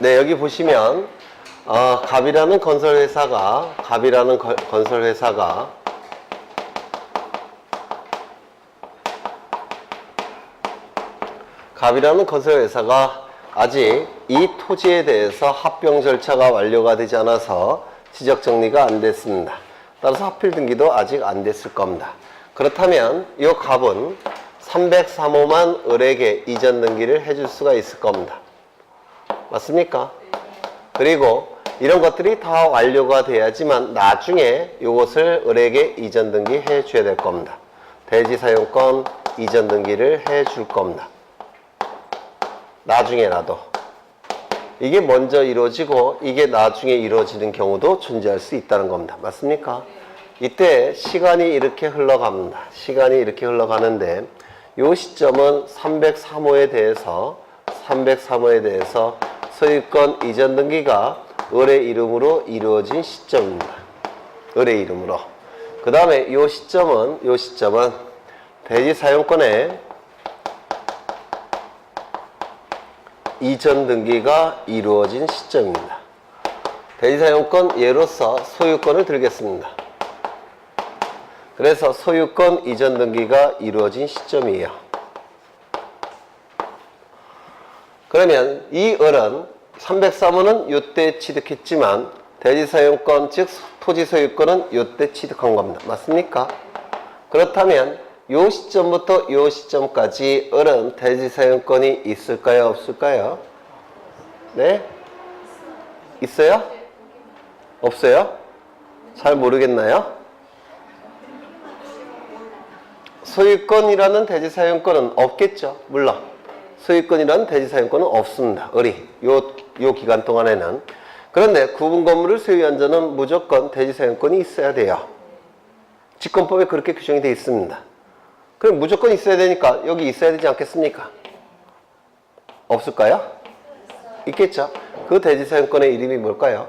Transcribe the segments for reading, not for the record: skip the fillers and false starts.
네, 여기 보시면 갑이라는 건설회사가 아직 이 토지에 대해서 합병 절차가 완료가 되지 않아서 지적 정리가 안 됐습니다. 따라서 하필 등기도 아직 안 됐을 겁니다. 그렇다면 이 갑은 303호만 을에게 이전 등기를 해줄 수가 있을 겁니다. 맞습니까? 그리고 이런 것들이 다 완료가 돼야지만 나중에 이것을 을에게 이전 등기 해 줘야 될 겁니다. 대지사용권 이전 등기를 해 줄 겁니다. 나중에라도. 이게 먼저 이루어지고 이게 나중에 이루어지는 경우도 존재할 수 있다는 겁니다. 맞습니까? 이때 시간이 이렇게 흘러갑니다. 시간이 이렇게 흘러가는데 이 시점은 303호에 대해서 소유권 이전 등기가 을의 이름으로 이루어진 시점입니다. 을의 이름으로. 그 다음에 이 시점은 대지사용권의 이전 등기가 이루어진 시점입니다. 대지사용권 예로서 소유권을 들겠습니다. 그래서 소유권 이전 등기가 이루어진 시점이에요. 그러면 이 을은 303호는 이때 취득했지만 대지사용권 즉 토지소유권은 이때 취득한 겁니다. 맞습니까? 그렇다면 이 시점부터 이 시점까지 을은 대지사용권이 있을까요? 없을까요? 네? 있어요? 없어요? 잘 모르겠나요? 소유권이라는 대지사용권은 없겠죠. 물론 소유권이라는 대지사용권은 없습니다. 을이 요 기간 동안에는. 그런데 구분 건물을 소유한 자는 무조건 대지사용권이 있어야 돼요. 직권법에 그렇게 규정이 되어 있습니다. 그럼 무조건 있어야 되니까 여기 있어야 되지 않겠습니까? 없을까요? 있겠죠. 그 대지사용권의 이름이 뭘까요?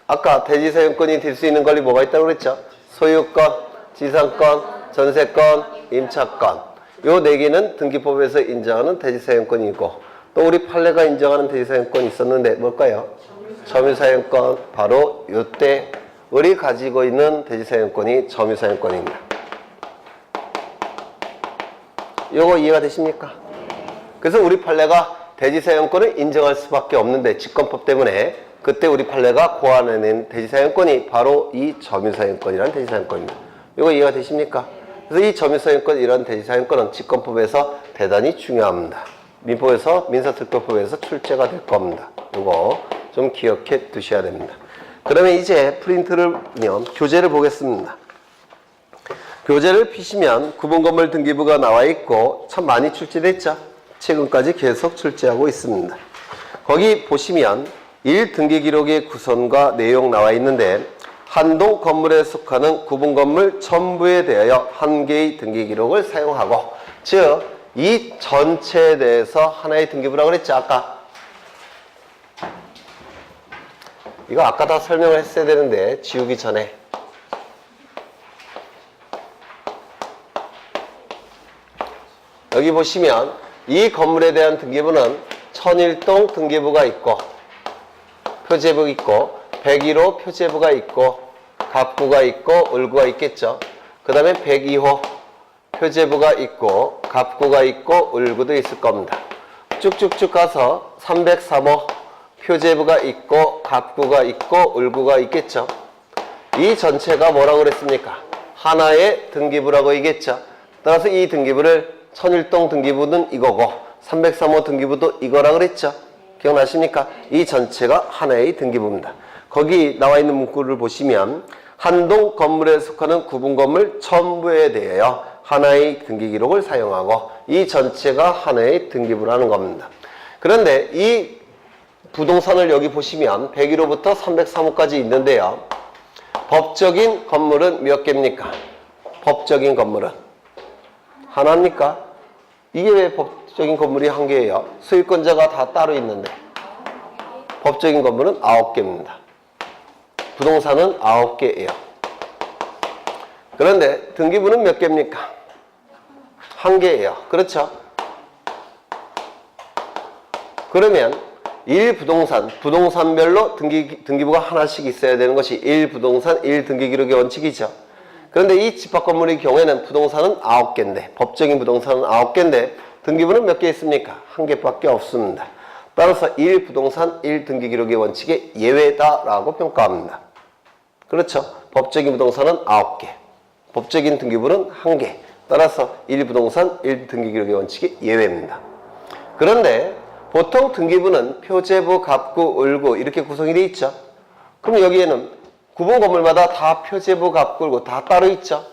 아까 대지사용권이 될 수 있는 권리 뭐가 있다고 그랬죠? 소유권, 지상권, 전세권, 임차권. 요 네 개는 등기법에서 인정하는 대지사용권이고 또 우리 판례가 인정하는 대지사용권이 있었는데 뭘까요? 점유사용권. 바로 요때 을이 가지고 있는 대지사용권이 점유사용권입니다. 요거 이해가 되십니까? 그래서 우리 판례가 대지사용권을 인정할 수밖에 없는데 직권법 때문에 그때 우리 판례가 고안해낸 대지사용권이 바로 이 점유사용권이라는 대지사용권입니다. 요거 이해가 되십니까? 그래서 이 점유사용권 이런 대지사용권은 직권법에서 대단히 중요합니다. 민법에서 민사특별법에서 출제가 될 겁니다. 요거 좀 기억해 두셔야 됩니다. 그러면 이제 프린트를요 교재를 보겠습니다. 교재를 피시면 구분건물 등기부가 나와 있고 참 많이 출제됐죠. 최근까지 계속 출제하고 있습니다. 거기 보시면 1등기기록의 구성과 내용 나와 있는데 한 동 건물에 속하는 구분건물 전부에 대하여 한 개의 등기기록을 사용하고 즉 이 전체에 대해서 하나의 등기부라고 그랬죠. 이거 아까 다 설명을 했어야 되는데 지우기 전에 여기 보시면 이 건물에 대한 등기부는 1001동 등기부가 있고 표제부가 있고 101호 표제부가 있고 갑구가 있고 을구가 있겠죠. 그 다음에 102호 표제부가 있고 갑구가 있고 을구도 있을 겁니다. 쭉쭉쭉 가서 303호 표제부가 있고 갑구가 있고 을구가 있겠죠. 이 전체가 뭐라고 그랬습니까? 하나의 등기부라고 얘기했죠. 따라서 이 등기부를 1001동 등기부는 이거고 303호 등기부도 이거라고 그랬죠. 기억나십니까? 이 전체가 하나의 등기부입니다. 거기 나와 있는 문구를 보시면 한 동 건물에 속하는 구분건물 전부에 대하여 하나의 등기기록을 사용하고 이 전체가 하나의 등기부라는 겁니다. 그런데 이 부동산을 여기 보시면 101호부터 303호까지 있는데요. 법적인 건물은 몇 개입니까? 법적인 건물은 하나입니까? 이게 왜 법적인 건물이 한 개예요? 소유권자가 다 따로 있는데 법적인 건물은 9개입니다. 부동산은 9개예요. 그런데 등기부는 몇 개입니까? 1개예요. 그렇죠? 그러면 1부동산, 부동산별로 등기부가 하나씩 있어야 되는 것이 1부동산 1등기기록의 원칙이죠. 그런데 이 집합 건물의 경우에는 부동산은 9개인데, 법적인 부동산은 9개인데 등기부는 몇 개 있습니까? 1개밖에 없습니다. 따라서 1부동산 1등기기록의 원칙의 예외다라고 평가합니다. 그렇죠? 법적인 부동산은 9개, 법적인 등기부는 1개. 따라서 1부동산 1등기기록의 원칙의 예외입니다. 그런데 보통 등기부는 표제부, 갑구, 을구 이렇게 구성이 되어 있죠. 그럼 여기에는 구분 건물마다 다 표제부, 갑구, 을구 다 따로 있죠.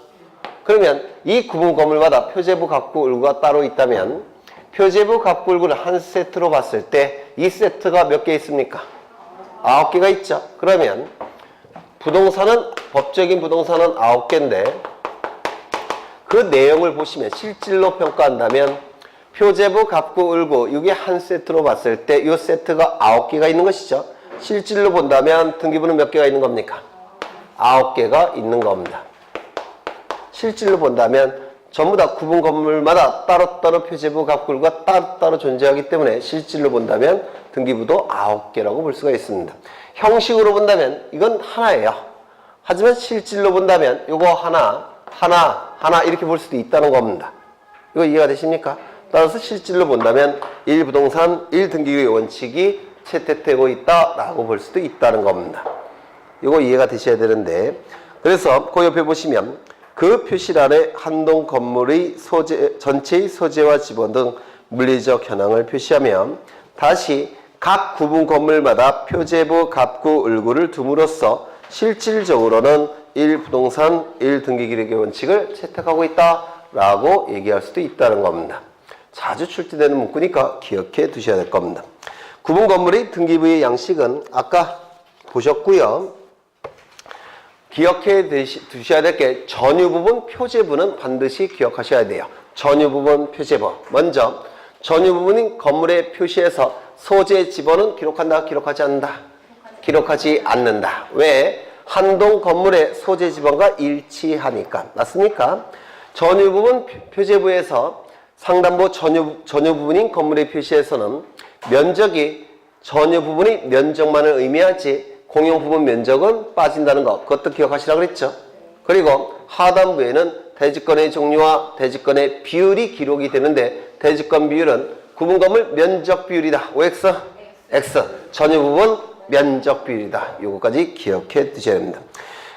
그러면 이 구분 건물마다 표제부, 갑구, 을구가 따로 있다면 표제부, 갑구, 을구를 한 세트로 봤을 때 이 세트가 몇 개 있습니까? 9개가 있죠. 그러면 부동산은, 법적인 부동산은 9개인데 그 내용을 보시면 실질로 평가한다면 표제부, 갑구, 을구 이게 한 세트로 봤을 때 이 세트가 9개가 있는 것이죠. 실질로 본다면 등기부는 몇 개가 있는 겁니까? 9개가 있는 겁니다. 실질로 본다면 전부 다 구분 건물마다 따로따로 표제부, 갑구, 을구가 따로따로 존재하기 때문에 실질로 본다면 등기부도 9개라고 볼 수가 있습니다. 형식으로 본다면 이건 하나예요. 하지만 실질로 본다면 이거 하나 이렇게 볼 수도 있다는 겁니다. 이거 이해가 되십니까? 따라서 실질로 본다면 1부동산 1등기의 원칙이 채택되고 있다라고 볼 수도 있다는 겁니다. 이거 이해가 되셔야 되는데, 그래서 그 옆에 보시면 그 표시란에 한 동 건물의 전체의 소재와 지번 등 물리적 현황을 표시하면 다시 각 구분 건물마다 표제부, 갑구, 을구를 둠으로써 실질적으로는 1부동산 1등기기록의 원칙을 채택하고 있다라고 얘기할 수도 있다는 겁니다. 자주 출제되는 문구니까 기억해 두셔야 될 겁니다. 구분 건물의 등기부의 양식은 아까 보셨고요. 기억해 두셔야 될 게 전유 부분 표제부는 반드시 기억하셔야 돼요. 전유 부분 표제부. 먼저 전유 부분인 건물의 표시에서 소재 지번은 기록한다, 기록하지 않는다? 기록하지 않는다. 왜? 한동 건물의 소재 지번과 일치하니까. 맞습니까? 전유 부분 표제부에서 상담부 전유 부분인 건물의 표시에서는 면적이 전유 부분이 면적만을 의미하지 공용 부분 면적은 빠진다는 것, 그것도 기억하시라고 그랬죠. 그리고 하단부에는 대지권의 종류와 대지권의 비율이 기록이 되는데 대지권 비율은 구분 건물 면적 비율이다. OX, X. 전유 부분 면적 비율이다. 요거까지 기억해 두셔야 됩니다.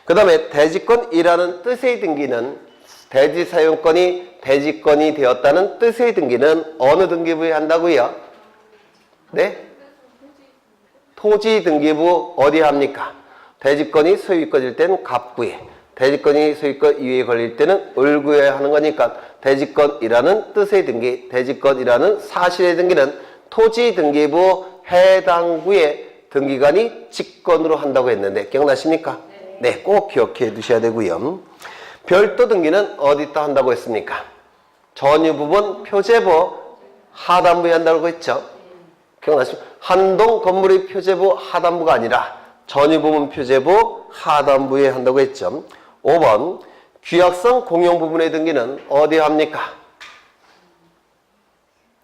그 다음에 대지권이라는 뜻의 등기는 대지 사용권이 대지권이 되었다는 뜻의 등기는 어느 등기부에 한다고요? 네? 토지 등기부 어디에 합니까? 대지권이 소유권일 때는 갑구에, 대지권이 소유권 이외에 걸릴 때는 을구에 하는 거니까 대지권이라는 뜻의 등기, 대지권이라는 사실의 등기는 토지 등기부 해당 구의 등기관이 직권으로 한다고 했는데 기억나십니까? 네, 꼭 기억해 두셔야 되고요. 별도 등기는 어디다 한다고 했습니까? 전유 부분 표제부 하단부에 한다고 했죠. 기억나십니까? 한동 건물의 표제부 하단부가 아니라 전유 부분 표제부 하단부에 한다고 했죠. 5번 규약성 공용 부분의 등기는 어디에 합니까?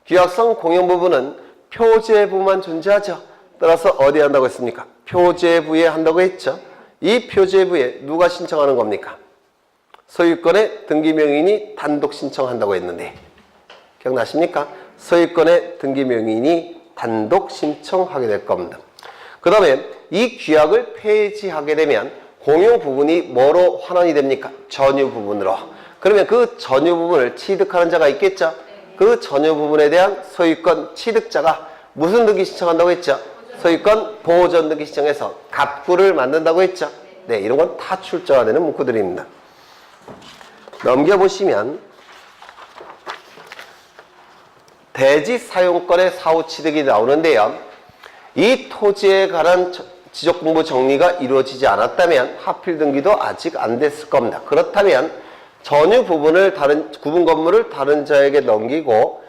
규약성 공용 부분은 표제부만 존재하죠. 따라서 어디에 한다고 했습니까? 표제부에 한다고 했죠. 이 표제부에 누가 신청하는 겁니까? 소유권의 등기명인이 단독 신청한다고 했는데 기억나십니까? 소유권의 등기명인이 단독 신청하게 될 겁니다. 그 다음에 이 규약을 폐지하게 되면 공용 부분이 뭐로 환원이 됩니까? 전유 부분으로. 그러면 그 전유 부분을 취득하는 자가 있겠죠? 그 전유 부분에 대한 소유권 취득자가 무슨 등기 신청한다고 했죠? 소유권 보존 등기 신청해서 갑구를 만든다고 했죠? 네, 이런 건 다 출제가 되는 문구들입니다. 넘겨보시면 대지 사용권의 사후 취득이 나오는데요. 이 토지에 관한 지적공부 정리가 이루어지지 않았다면 하필 등기도 아직 안 됐을 겁니다. 그렇다면 전유 부분을 구분 건물을 다른 자에게 넘기고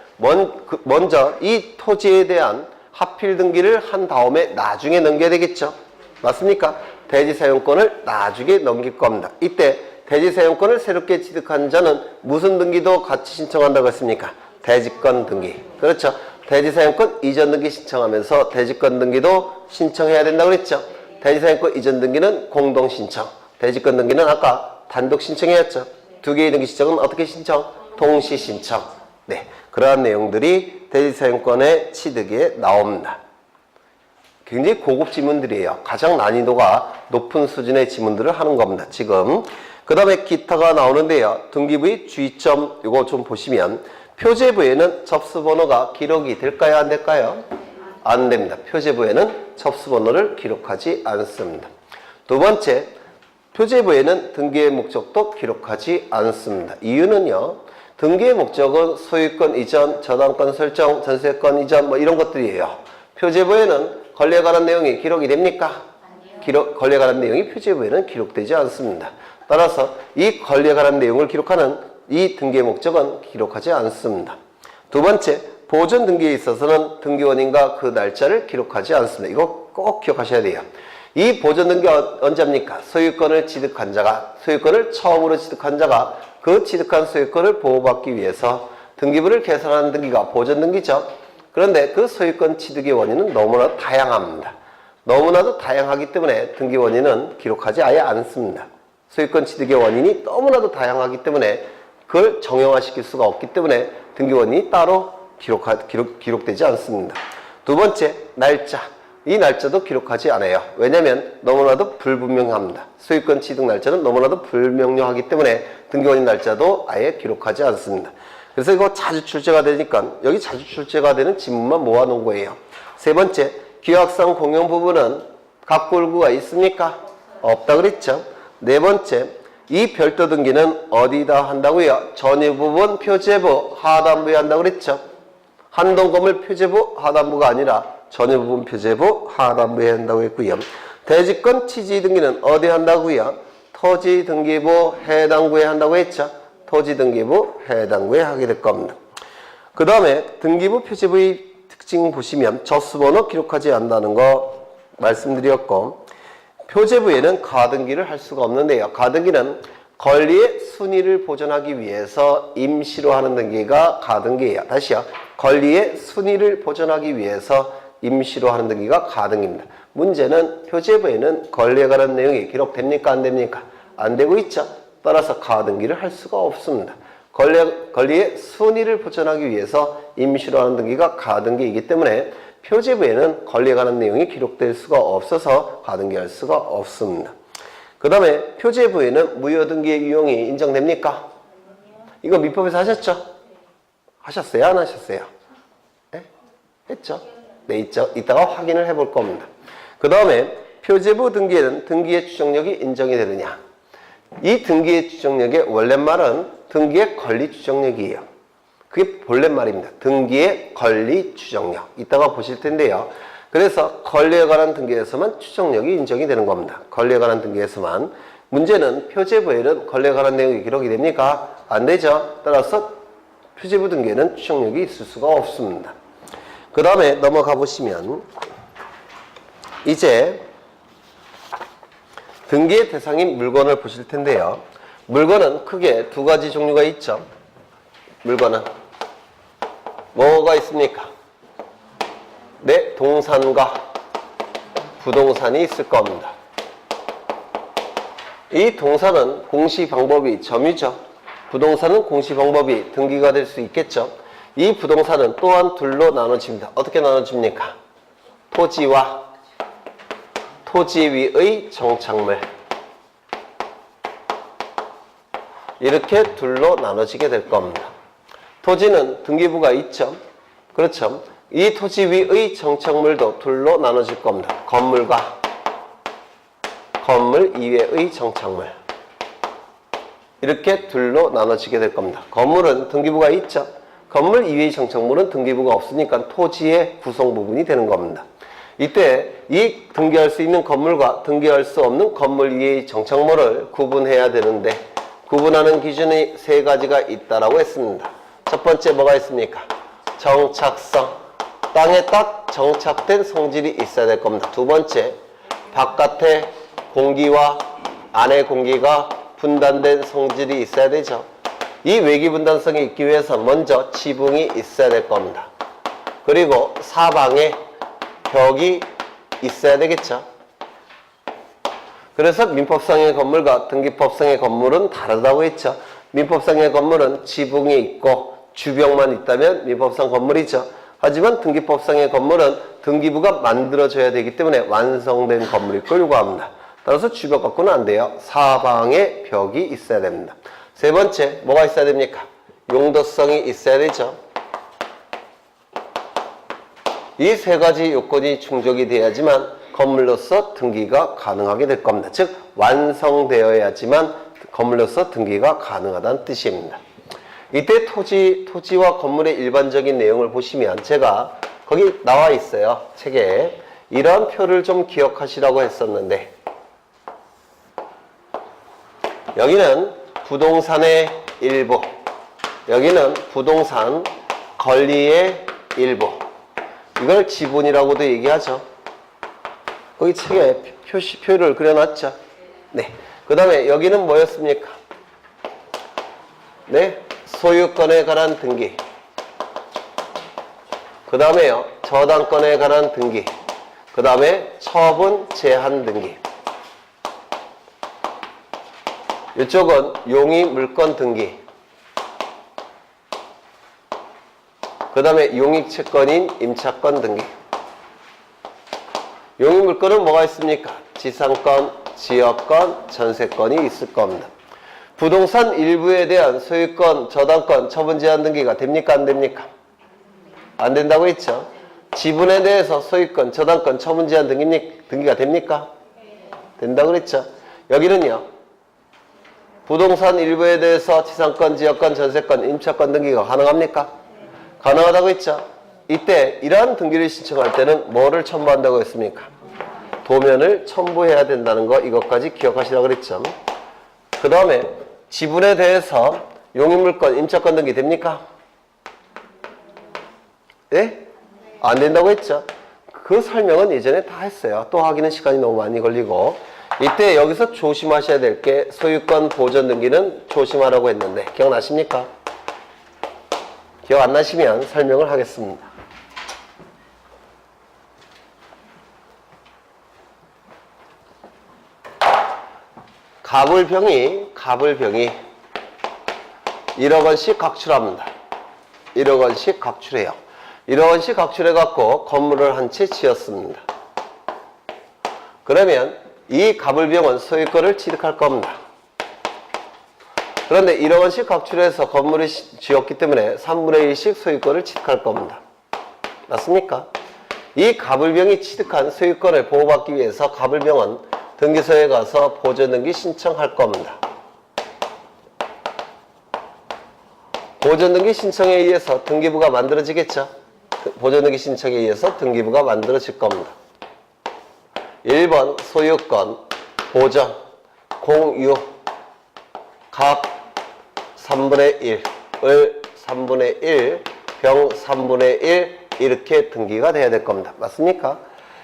먼저 이 토지에 대한 하필 등기를 한 다음에 나중에 넘겨야 되겠죠. 맞습니까? 대지 사용권을 나중에 넘길 겁니다. 이때 대지 사용권을 새롭게 취득한 자는 무슨 등기도 같이 신청한다고 했습니까? 대지권 등기. 그렇죠. 대지사용권 이전 등기 신청하면서 대지권 등기도 신청해야 된다고 그랬죠. 대지사용권 이전 등기는 공동 신청, 대지권 등기는 아까 단독 신청이었죠. 두 개의 등기 신청은 어떻게 신청? 동시 신청. 네, 그러한 내용들이 대지사용권의 취득에 나옵니다. 굉장히 고급 지문들이에요. 가장 난이도가 높은 수준의 지문들을 하는 겁니다. 지금 그 다음에 기타가 나오는데요. 등기부의 주의점 이거 좀 보시면 표제부에는 접수번호가 기록이 될까요? 안 될까요? 안 됩니다. 표제부에는 접수번호를 기록하지 않습니다. 두 번째, 표제부에는 등기의 목적도 기록하지 않습니다. 이유는요. 등기의 목적은 소유권 이전, 저당권 설정, 전세권 이전 뭐 이런 것들이에요. 표제부에는 권리에 관한 내용이 기록이 됩니까? 권리에 관한 내용이 표제부에는 기록되지 않습니다. 따라서 이 권리에 관한 내용을 기록하는 이 등기의 목적은 기록하지 않습니다. 두 번째, 보존 등기에 있어서는 등기원인과 그 날짜를 기록하지 않습니다. 이거 꼭 기억하셔야 돼요. 이 보존 등기 언제입니까? 소유권을 취득한 자가, 소유권을 처음으로 취득한 자가 그 취득한 소유권을 보호받기 위해서 등기부를 개설하는 등기가 보존 등기죠. 그런데 그 소유권 취득의 원인은 너무나도 다양합니다. 너무나도 다양하기 때문에 등기 원인은 기록하지 아예 않습니다. 소유권 취득의 원인이 너무나도 다양하기 때문에 그걸 정형화시킬 수가 없기 때문에 등기 원인이 따로 기록되지 않습니다. 두 번째, 날짜. 이 날짜도 기록하지 않아요. 왜냐하면 너무나도 불분명합니다. 소유권 취득 날짜는 너무나도 불명료하기 때문에 등기 원인 날짜도 아예 기록하지 않습니다. 그래서 이거 자주 출제가 되니까 여기 자주 출제가 되는 지문만 모아놓은 거예요. 세 번째, 규약상 공용 부분은 각골구가 있습니까? 없다 그랬죠. 네 번째, 이 별도 등기는 어디다 한다고요? 전유 부분 표제부 하단부에 한다고 그랬죠. 한동 건물 표제부 하단부가 아니라 전유 부분 표제부 하단부에 한다고 했고요. 대지권 취지 등기는 어디 한다고요? 토지 등기부 해당구에 한다고 했죠. 토지 등기부 해당구에 하게 될 겁니다. 그 다음에 등기부 표제부의 특징 보시면 접수번호 기록하지 않는다는 거 말씀드렸고, 표제부에는 가등기를 할 수가 없는데요. 가등기는 권리의 순위를 보존하기 위해서 임시로 하는 등기가 가등기예요. 다시요. 권리의 순위를 보존하기 위해서 임시로 하는 등기가 가등기입니다. 문제는 표제부에는 권리에 관한 내용이 기록됩니까? 안 됩니까? 안 되고 있죠. 따라서 가등기를 할 수가 없습니다. 권리의 순위를 보존하기 위해서 임시로 하는 등기가 가등기이기 때문에 표제부에는 권리에 관한 내용이 기록될 수가 없어서 가등기할 수가 없습니다. 그 다음에 표제부에는 무효등기의 유형이 인정됩니까? 이거 민법에서 하셨죠? 하셨어요? 안 하셨어요? 네? 했죠? 네, 있죠. 이따가 확인을 해볼 겁니다. 그 다음에 표제부 등기에는 등기의 추정력이 인정이 되느냐? 이 등기의 추정력의 원래 말은 등기의 권리 추정력이에요. 그게 본래 말입니다. 등기의 권리 추정력. 이따가 보실 텐데요. 그래서 권리에 관한 등기에서만 추정력이 인정이 되는 겁니다. 권리에 관한 등기에서만. 문제는 표제부에는 권리에 관한 내용이 기록이 됩니까? 안 되죠. 따라서 표제부 등기에는 추정력이 있을 수가 없습니다. 그 다음에 넘어가 보시면 이제 등기의 대상인 물건을 보실 텐데요. 물건은 크게 두 가지 종류가 있죠. 물건은 뭐가 있습니까? 네, 동산과 부동산이 있을 겁니다. 이 동산은 공시 방법이 점유죠. 부동산은 공시 방법이 등기가 될 수 있겠죠. 이 부동산은 또한 둘로 나눠집니다. 어떻게 나눠집니까? 토지와 토지 위의 정착물, 이렇게 둘로 나눠지게 될 겁니다. 토지는 등기부가 있죠. 그렇죠. 이 토지 위의 정착물도 둘로 나눠질 겁니다. 건물과 건물 이외의 정착물, 이렇게 둘로 나눠지게 될 겁니다. 건물은 등기부가 있죠. 건물 이외의 정착물은 등기부가 없으니까 토지의 구성 부분이 되는 겁니다. 이때 이 등기할 수 있는 건물과 등기할 수 없는 건물 이외의 정착물을 구분해야 되는데, 구분하는 기준이 세 가지가 있다라고 했습니다. 첫 번째 뭐가 있습니까? 정착성. 땅에 딱 정착된 성질이 있어야 될 겁니다. 두 번째, 바깥에 공기와 안의 공기가 분단된 성질이 있어야 되죠. 이 외기 분단성이 있기 위해서 먼저 지붕이 있어야 될 겁니다. 그리고 사방에 벽이 있어야 되겠죠. 그래서 민법상의 건물과 등기법상의 건물은 다르다고 했죠. 민법상의 건물은 지붕이 있고 주벽만 있다면 민법상 건물이죠. 하지만 등기법상의 건물은 등기부가 만들어져야 되기 때문에 완성된 건물일 걸 요구합니다. 따라서 주벽 갖고는 안 돼요. 사방에 벽이 있어야 됩니다. 세 번째, 뭐가 있어야 됩니까? 용도성이 있어야 되죠. 이 세 가지 요건이 충족이 돼야지만 건물로서 등기가 가능하게 될 겁니다. 즉 완성되어야지만 건물로서 등기가 가능하다는 뜻입니다. 이때 토지와 건물의 일반적인 내용을 보시면 제가 거기 나와 있어요. 책에 이런 표를 좀 기억하시라고 했었는데 여기는 부동산의 일부, 여기는 부동산 권리의 일부, 이걸 지분이라고도 얘기하죠. 거기 책에 표를 그려놨죠. 네. 그 다음에 여기는 뭐였습니까? 네. 소유권에 관한 등기. 그 다음에요. 저당권에 관한 등기. 그 다음에 처분 제한 등기. 이쪽은 용의 물권 등기. 그 다음에 용익 채권인 임차권 등기. 용의 물권은 뭐가 있습니까? 지상권, 지역권, 전세권이 있을 겁니다. 부동산 일부에 대한 소유권, 저당권, 처분 제한 등기가 됩니까? 안 됩니까? 안 된다고 했죠. 지분에 대해서 소유권, 저당권, 처분 제한 등기가 됩니까? 된다고 그랬죠. 여기는요. 부동산 일부에 대해서 지상권, 지역권, 전세권, 임차권 등기가 가능합니까? 가능하다고 했죠. 이때 이러한 등기를 신청할 때는 뭐를 첨부한다고 했습니까? 도면을 첨부해야 된다는 거, 이것까지 기억하시라고 그랬죠. 그 다음에 지분에 대해서 용의물권, 임차권 등기 됩니까? 네? 안 된다고 했죠. 그 설명은 예전에 다 했어요. 또 하기는 시간이 너무 많이 걸리고. 이때 여기서 조심하셔야 될 게 소유권 보존 등기는 조심하라고 했는데 기억나십니까? 기억 안 나시면 설명을 하겠습니다. 갑을병이 1억 원씩 각출합니다. 1억 원씩 각출해요. 1억 원씩 각출해갖고 건물을 한 채 지었습니다. 그러면 이 갑을병은 소유권을 취득할 겁니다. 그런데 1억 원씩 각출해서 건물을 지었기 때문에 3분의 1씩 소유권을 취득할 겁니다. 맞습니까? 이 갑을병이 취득한 소유권을 보호받기 위해서 갑을병은 등기소에 가서 보존등기 신청할 겁니다. 보존등기 신청에 의해서 등기부가 만들어지겠죠? 보존등기 신청에 의해서 등기부가 만들어질 겁니다. 1번 소유권, 보존, 공유, 갑 3분의 1을 3분의 1, 병 3분의 1 이렇게 등기가 돼야 될 겁니다. 맞습니까?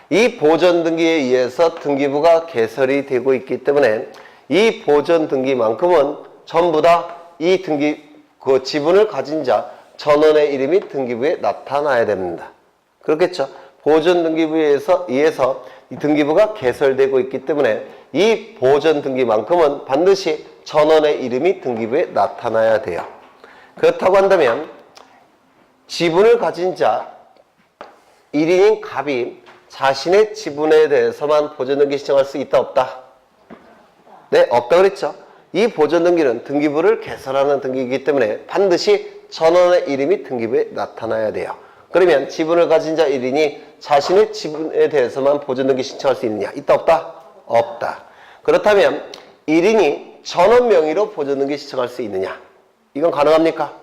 이 보존 등기에 의해서 등기부가 개설이 되고 있기 때문에 이 보존 등기만큼은 전부 다 이 그 지분을 가진 자 전원의 이름이 등기부에 나타나야 됩니다. 그렇겠죠? 보존 등기부에 의해서 이 등기부가 개설되고 있기 때문에 이 보존 등기만큼은 반드시 전원의 이름이 등기부에 나타나야 돼요. 그렇다고 한다면 지분을 가진 자 1인인 갑이 자신의 지분에 대해서만 보존등기 신청할 수 있다 없다? 네, 없다 그랬죠. 이 보존등기는 등기부를 개설하는 등기이기 때문에 반드시 전원의 이름이 등기부에 나타나야 돼요. 그러면 지분을 가진 자 1인이 자신의 지분에 대해서만 보존등기 신청할 수 있느냐? 있다 없다? 없다. 그렇다면 1인이 전원 명의로 보존등기 신청할 수 있느냐? 이건 가능합니까?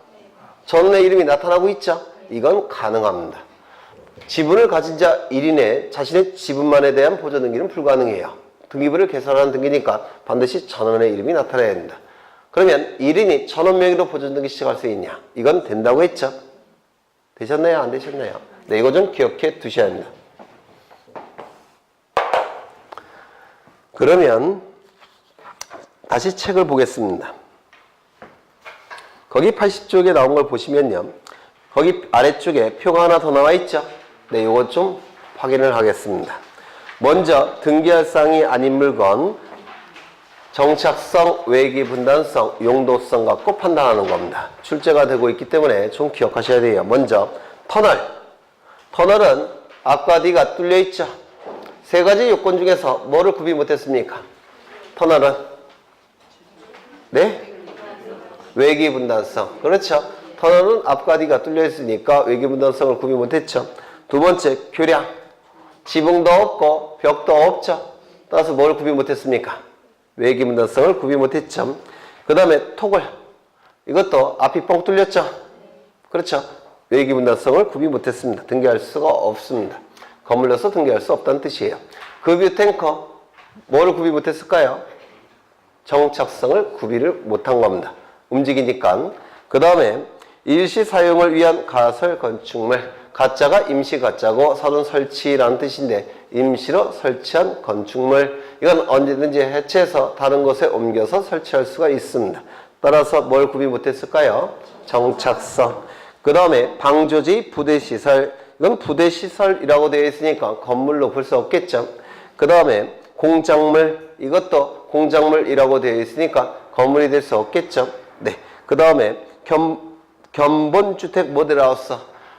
전원의 이름이 나타나고 있죠? 이건 가능합니다. 지분을 가진 자 1인의 자신의 지분만에 대한 보존등기는 불가능해요. 등기부를 개설하는 등기니까 반드시 전원의 이름이 나타나야 됩니다. 그러면 1인이 전원 명의로 보존등기 시작할 수 있냐? 이건 된다고 했죠? 되셨나요? 안 되셨나요? 네, 이거 좀 기억해 두셔야 합니다. 그러면 다시 책을 보겠습니다. 거기 80쪽에 나온 걸 보시면요. 거기 아래쪽에 표가 하나 더 나와 있죠? 네, 요거 좀 확인을 하겠습니다. 먼저 등기할 사항이 아닌 물건, 정착성, 외기 분단성, 용도성 갖고 판단하는 겁니다. 출제가 되고 있기 때문에 좀 기억하셔야 돼요. 먼저 터널. 터널은 앞과 뒤가 뚫려 있죠. 세 가지 요건 중에서 뭐를 구비 못했습니까? 터널은 네? 외기 분단성. 그렇죠. 터널은 앞과 뒤가 뚫려 있으니까 외기 분단성을 구비 못했죠. 두 번째 교량. 지붕도 없고 벽도 없죠. 따라서 뭘 구비 못했습니까? 외기 분단성을 구비 못했죠. 그 다음에 토굴. 이것도 앞이 뻥 뚫렸죠. 그렇죠. 외기 분단성을 구비 못했습니다. 등기할 수가 없습니다. 건물로서 등기할 수 없다는 뜻이에요. 급유 탱커. 뭐를 구비 못했을까요? 정착성을 구비를 못한 겁니다. 움직이니까. 그 다음에 일시 사용을 위한 가설 건축물. 가짜가 임시 가짜고 설은 설치라는 뜻인데 임시로 설치한 건축물. 이건 언제든지 해체해서 다른 곳에 옮겨서 설치할 수가 있습니다. 따라서 뭘 구비 못했을까요? 정착성. 그 다음에 방조지 부대시설. 이건 부대시설이라고 되어 있으니까 건물로 볼 수 없겠죠. 그 다음에 공작물. 이것도 공작물이라고 되어 있으니까 건물이 될 수 없겠죠. 네. 그 다음에 견본주택 모델하우스.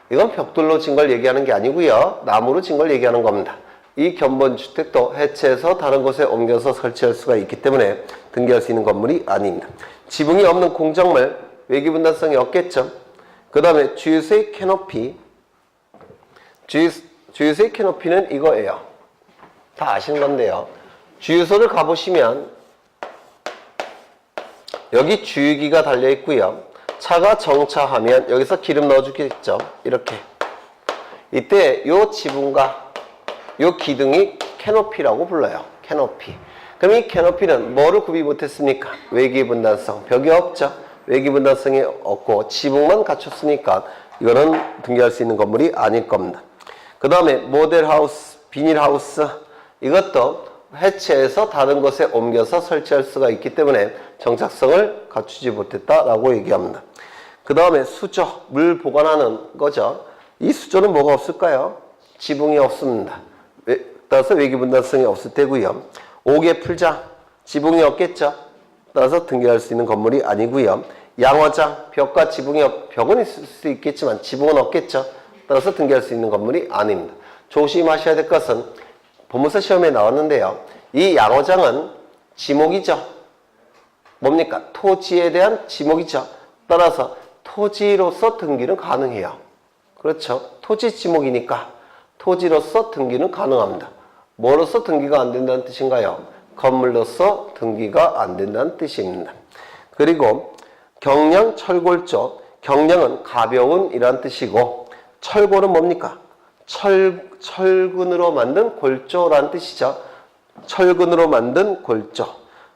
이건 벽돌로 진 걸 얘기하는 게 아니고요. 나무로 진 걸 얘기하는 겁니다. 이 견본주택도 해체해서 다른 곳에 옮겨서 설치할 수가 있기 때문에 등기할 수 있는 건물이 아닙니다. 지붕이 없는 공작물, 외기 분단성이 없겠죠. 그 다음에 주유소의 캐노피. 주유소의 캐노피는 이거예요. 다 아시는 건데요. 주유소를 가보시면 여기 주유기가 달려 있고요. 차가 정차하면 여기서 기름 넣어주겠죠. 이렇게. 이때 요 지붕과 요 기둥이 캐노피라고 불러요. 캐노피. 그럼 이 캐노피는 뭐를 구비 못했습니까? 외기 분단성. 벽이 없죠. 외기 분단성이 없고 지붕만 갖췄으니까 이거는 등기할 수 있는 건물이 아닐 겁니다. 그 다음에 모델하우스, 비닐하우스. 이것도 해체해서 다른 곳에 옮겨서 설치할 수가 있기 때문에 정착성을 갖추지 못했다라고 얘기합니다. 그 다음에 수조, 물 보관하는 거죠. 이 수조는 뭐가 없을까요? 지붕이 없습니다. 따라서 외기 분단성이 없을 테고요. 옥의 풀장, 지붕이 없겠죠. 따라서 등기할 수 있는 건물이 아니고요. 양어장, 벽과 지붕이 벽은 있을 수 있겠지만 지붕은 없겠죠. 따라서 등기할 수 있는 건물이 아닙니다. 조심하셔야 될 것은 법무사 시험에 나왔는데요. 이 양어장은 지목이죠. 뭡니까? 토지에 대한 지목이죠. 따라서 토지로서 등기는 가능해요. 그렇죠. 토지 지목이니까 토지로서 등기는 가능합니다. 뭐로서 등기가 안 된다는 뜻인가요? 건물로서 등기가 안 된다는 뜻입니다. 그리고 경량 철골조. 경량은 가벼운 이란 뜻이고 철골은 뭡니까? 철근으로 만든 골조라는 뜻이죠. 철근으로 만든 골조.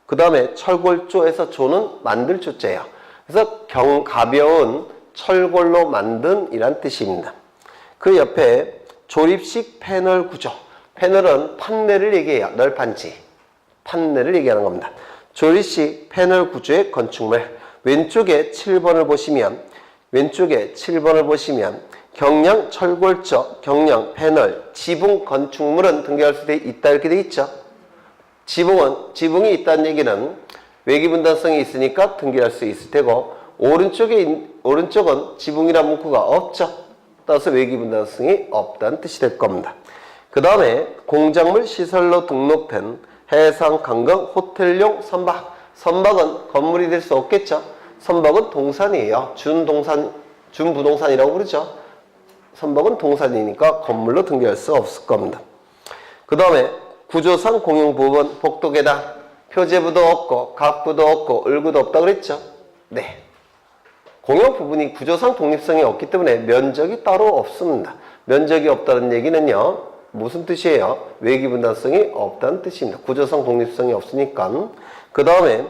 그 다음에 철골조에서 조는 만들 조자예요. 그래서 가벼운 철골로 만든 이란 뜻입니다. 그 옆에 조립식 패널 구조. 패널은 판넬을 얘기해요. 널판지. 판넬을 얘기하는 겁니다. 조립식 패널 구조의 건축물. 왼쪽에 7번을 보시면 경량 철골조, 경량 패널, 지붕 건축물은 등기할 수 있다 이렇게 돼 있죠. 지붕이 있다는 얘기는 외기 분단성이 있으니까 등기할 수 있을 테고 오른쪽은 지붕이라는 문구가 없죠. 따라서 외기 분단성이 없다는 뜻이 될 겁니다. 그 다음에 공작물 시설로 등록된 해상, 관광, 호텔용 선박. 선박은 건물이 될 수 없겠죠. 선박은 동산이에요. 준부동산이라고 그러죠. 선박은 동산이니까 건물로 등기할 수 없을 겁니다. 그 다음에 구조상 공용부분, 복도계단, 표제부도 없고 각부도 없고 을구도 없다 그랬죠. 네. 공용부분이 구조상 독립성이 없기 때문에 면적이 따로 없습니다. 면적이 없다는 얘기는요. 무슨 뜻이에요? 외기 분단성이 없다는 뜻입니다. 구조상 독립성이 없으니까. 그 다음에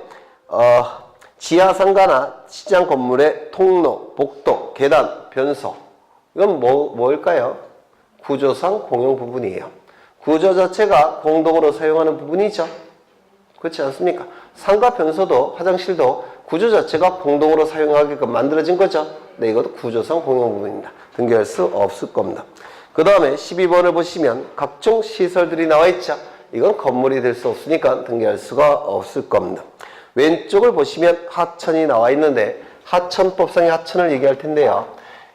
지하상가나 시장 건물의 통로, 복도, 계단, 변소. 이건 뭘까요? 구조상 공용 부분이에요. 구조 자체가 공동으로 사용하는 부분이죠. 그렇지 않습니까? 상가 변소도 화장실도 구조 자체가 공동으로 사용하게끔 만들어진 거죠. 네, 이것도 구조상 공용 부분입니다. 등기할 수 없을 겁니다. 그 다음에 12번을 보시면 각종 시설들이 나와 있죠. 이건 건물이 될 수 없으니까 등기할 수가 없을 겁니다. 왼쪽을 보시면 하천이 나와 있는데 하천법상의 하천을 얘기할 텐데요.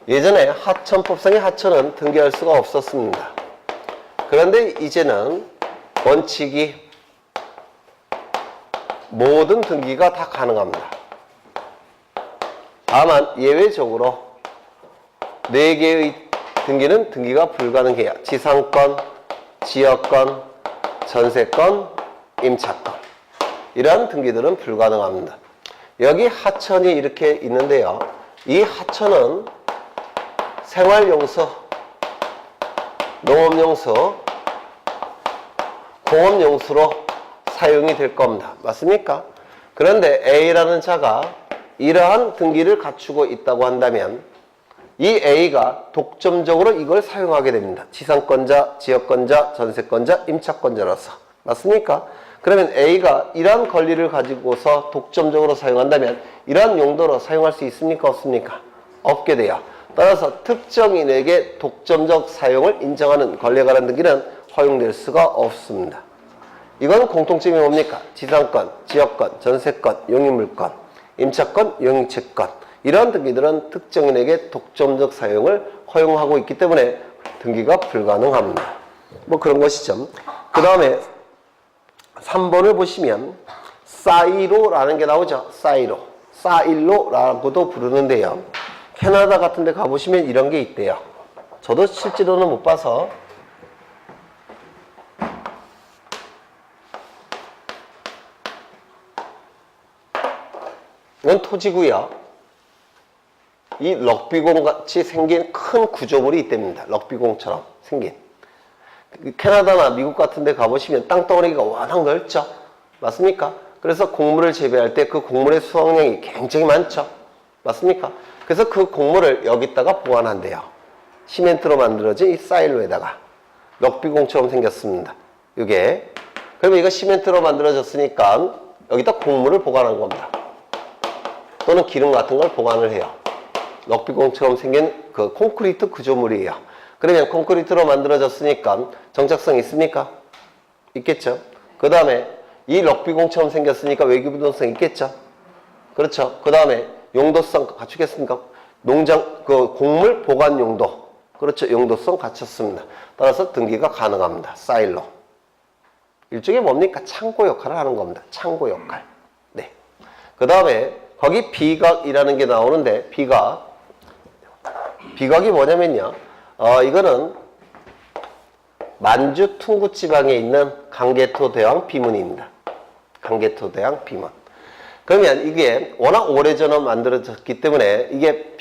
예전에 하천법상의 하천은 등기할 수가 없었습니다. 그런데 이제는 원칙이 모든 등기가 다 가능합니다. 다만 예외적으로 4개의 등기는 등기가 불가능해요. 지상권, 지역권, 전세권, 임차권. 이러한 등기들은 불가능합니다. 여기 하천이 이렇게 있는데요. 이 하천은 생활용수, 농업용수, 공업용수로 사용이 될 겁니다. 맞습니까? 그런데 A라는 자가 이러한 등기를 갖추고 있다고 한다면 이 A가 독점적으로 이걸 사용하게 됩니다. 지상권자, 지역권자, 전세권자, 임차권자로서. 맞습니까? 그러면 A가 이러한 권리를 가지고서 독점적으로 사용한다면 이러한 용도로 사용할 수 있습니까? 없습니까? 없게 돼요. 따라서 특정인에게 독점적 사용을 인정하는 권리에 관한 등기는 허용될 수가 없습니다. 이건 공통점이 뭡니까? 지상권, 지역권, 전세권, 용익물권, 임차권, 용익채권. 이러한 등기들은 특정인에게 독점적 사용을 허용하고 있기 때문에 등기가 불가능합니다. 뭐 그런 것이죠. 그 다음에 3번을 보시면 사이로라는 게 나오죠. 사이로. 사일로라고도 부르는데요. 캐나다 같은 데 가보시면 이런 게 있대요. 저도 실제로는 못 봐서. 이건 토지고요. 이 럭비공 같이 생긴 큰 구조물이 있답니다. 럭비공처럼 생긴. 캐나다나 미국 같은 데 가보시면 땅덩어리가 워낙 넓죠. 맞습니까? 그래서 곡물을 재배할 때 그 곡물의 수확량이 굉장히 많죠. 맞습니까? 그래서 그 곡물을 여기다가 보관한대요. 시멘트로 만들어진 이 사일로에다가. 럭비공처럼 생겼습니다. 이게. 그러면 이거 시멘트로 만들어졌으니까 여기다 곡물을 보관한 겁니다. 또는 기름 같은 걸 보관을 해요. 럭비공처럼 생긴 그 콘크리트 구조물이에요. 그러면 콘크리트로 만들어졌으니까 정착성 있습니까? 있겠죠. 그 다음에 이 럭비공처럼 생겼으니까 외기부동성 있겠죠. 그렇죠. 그 다음에 용도성 갖추겠습니까? 농장 그 곡물 보관 용도. 그렇죠. 용도성 갖췄습니다. 따라서 등기가 가능합니다. 사일로. 일종의 뭡니까? 창고 역할을 하는 겁니다. 창고 역할. 네. 그 다음에 거기 비각이라는 게 나오는데 비각이 뭐냐면요. 이거는 만주 퉁구 지방에 있는 강개토 대왕 비문입니다. 강개토 대왕 비문. 그러면 이게 워낙 오래전에 만들어졌기 때문에 이게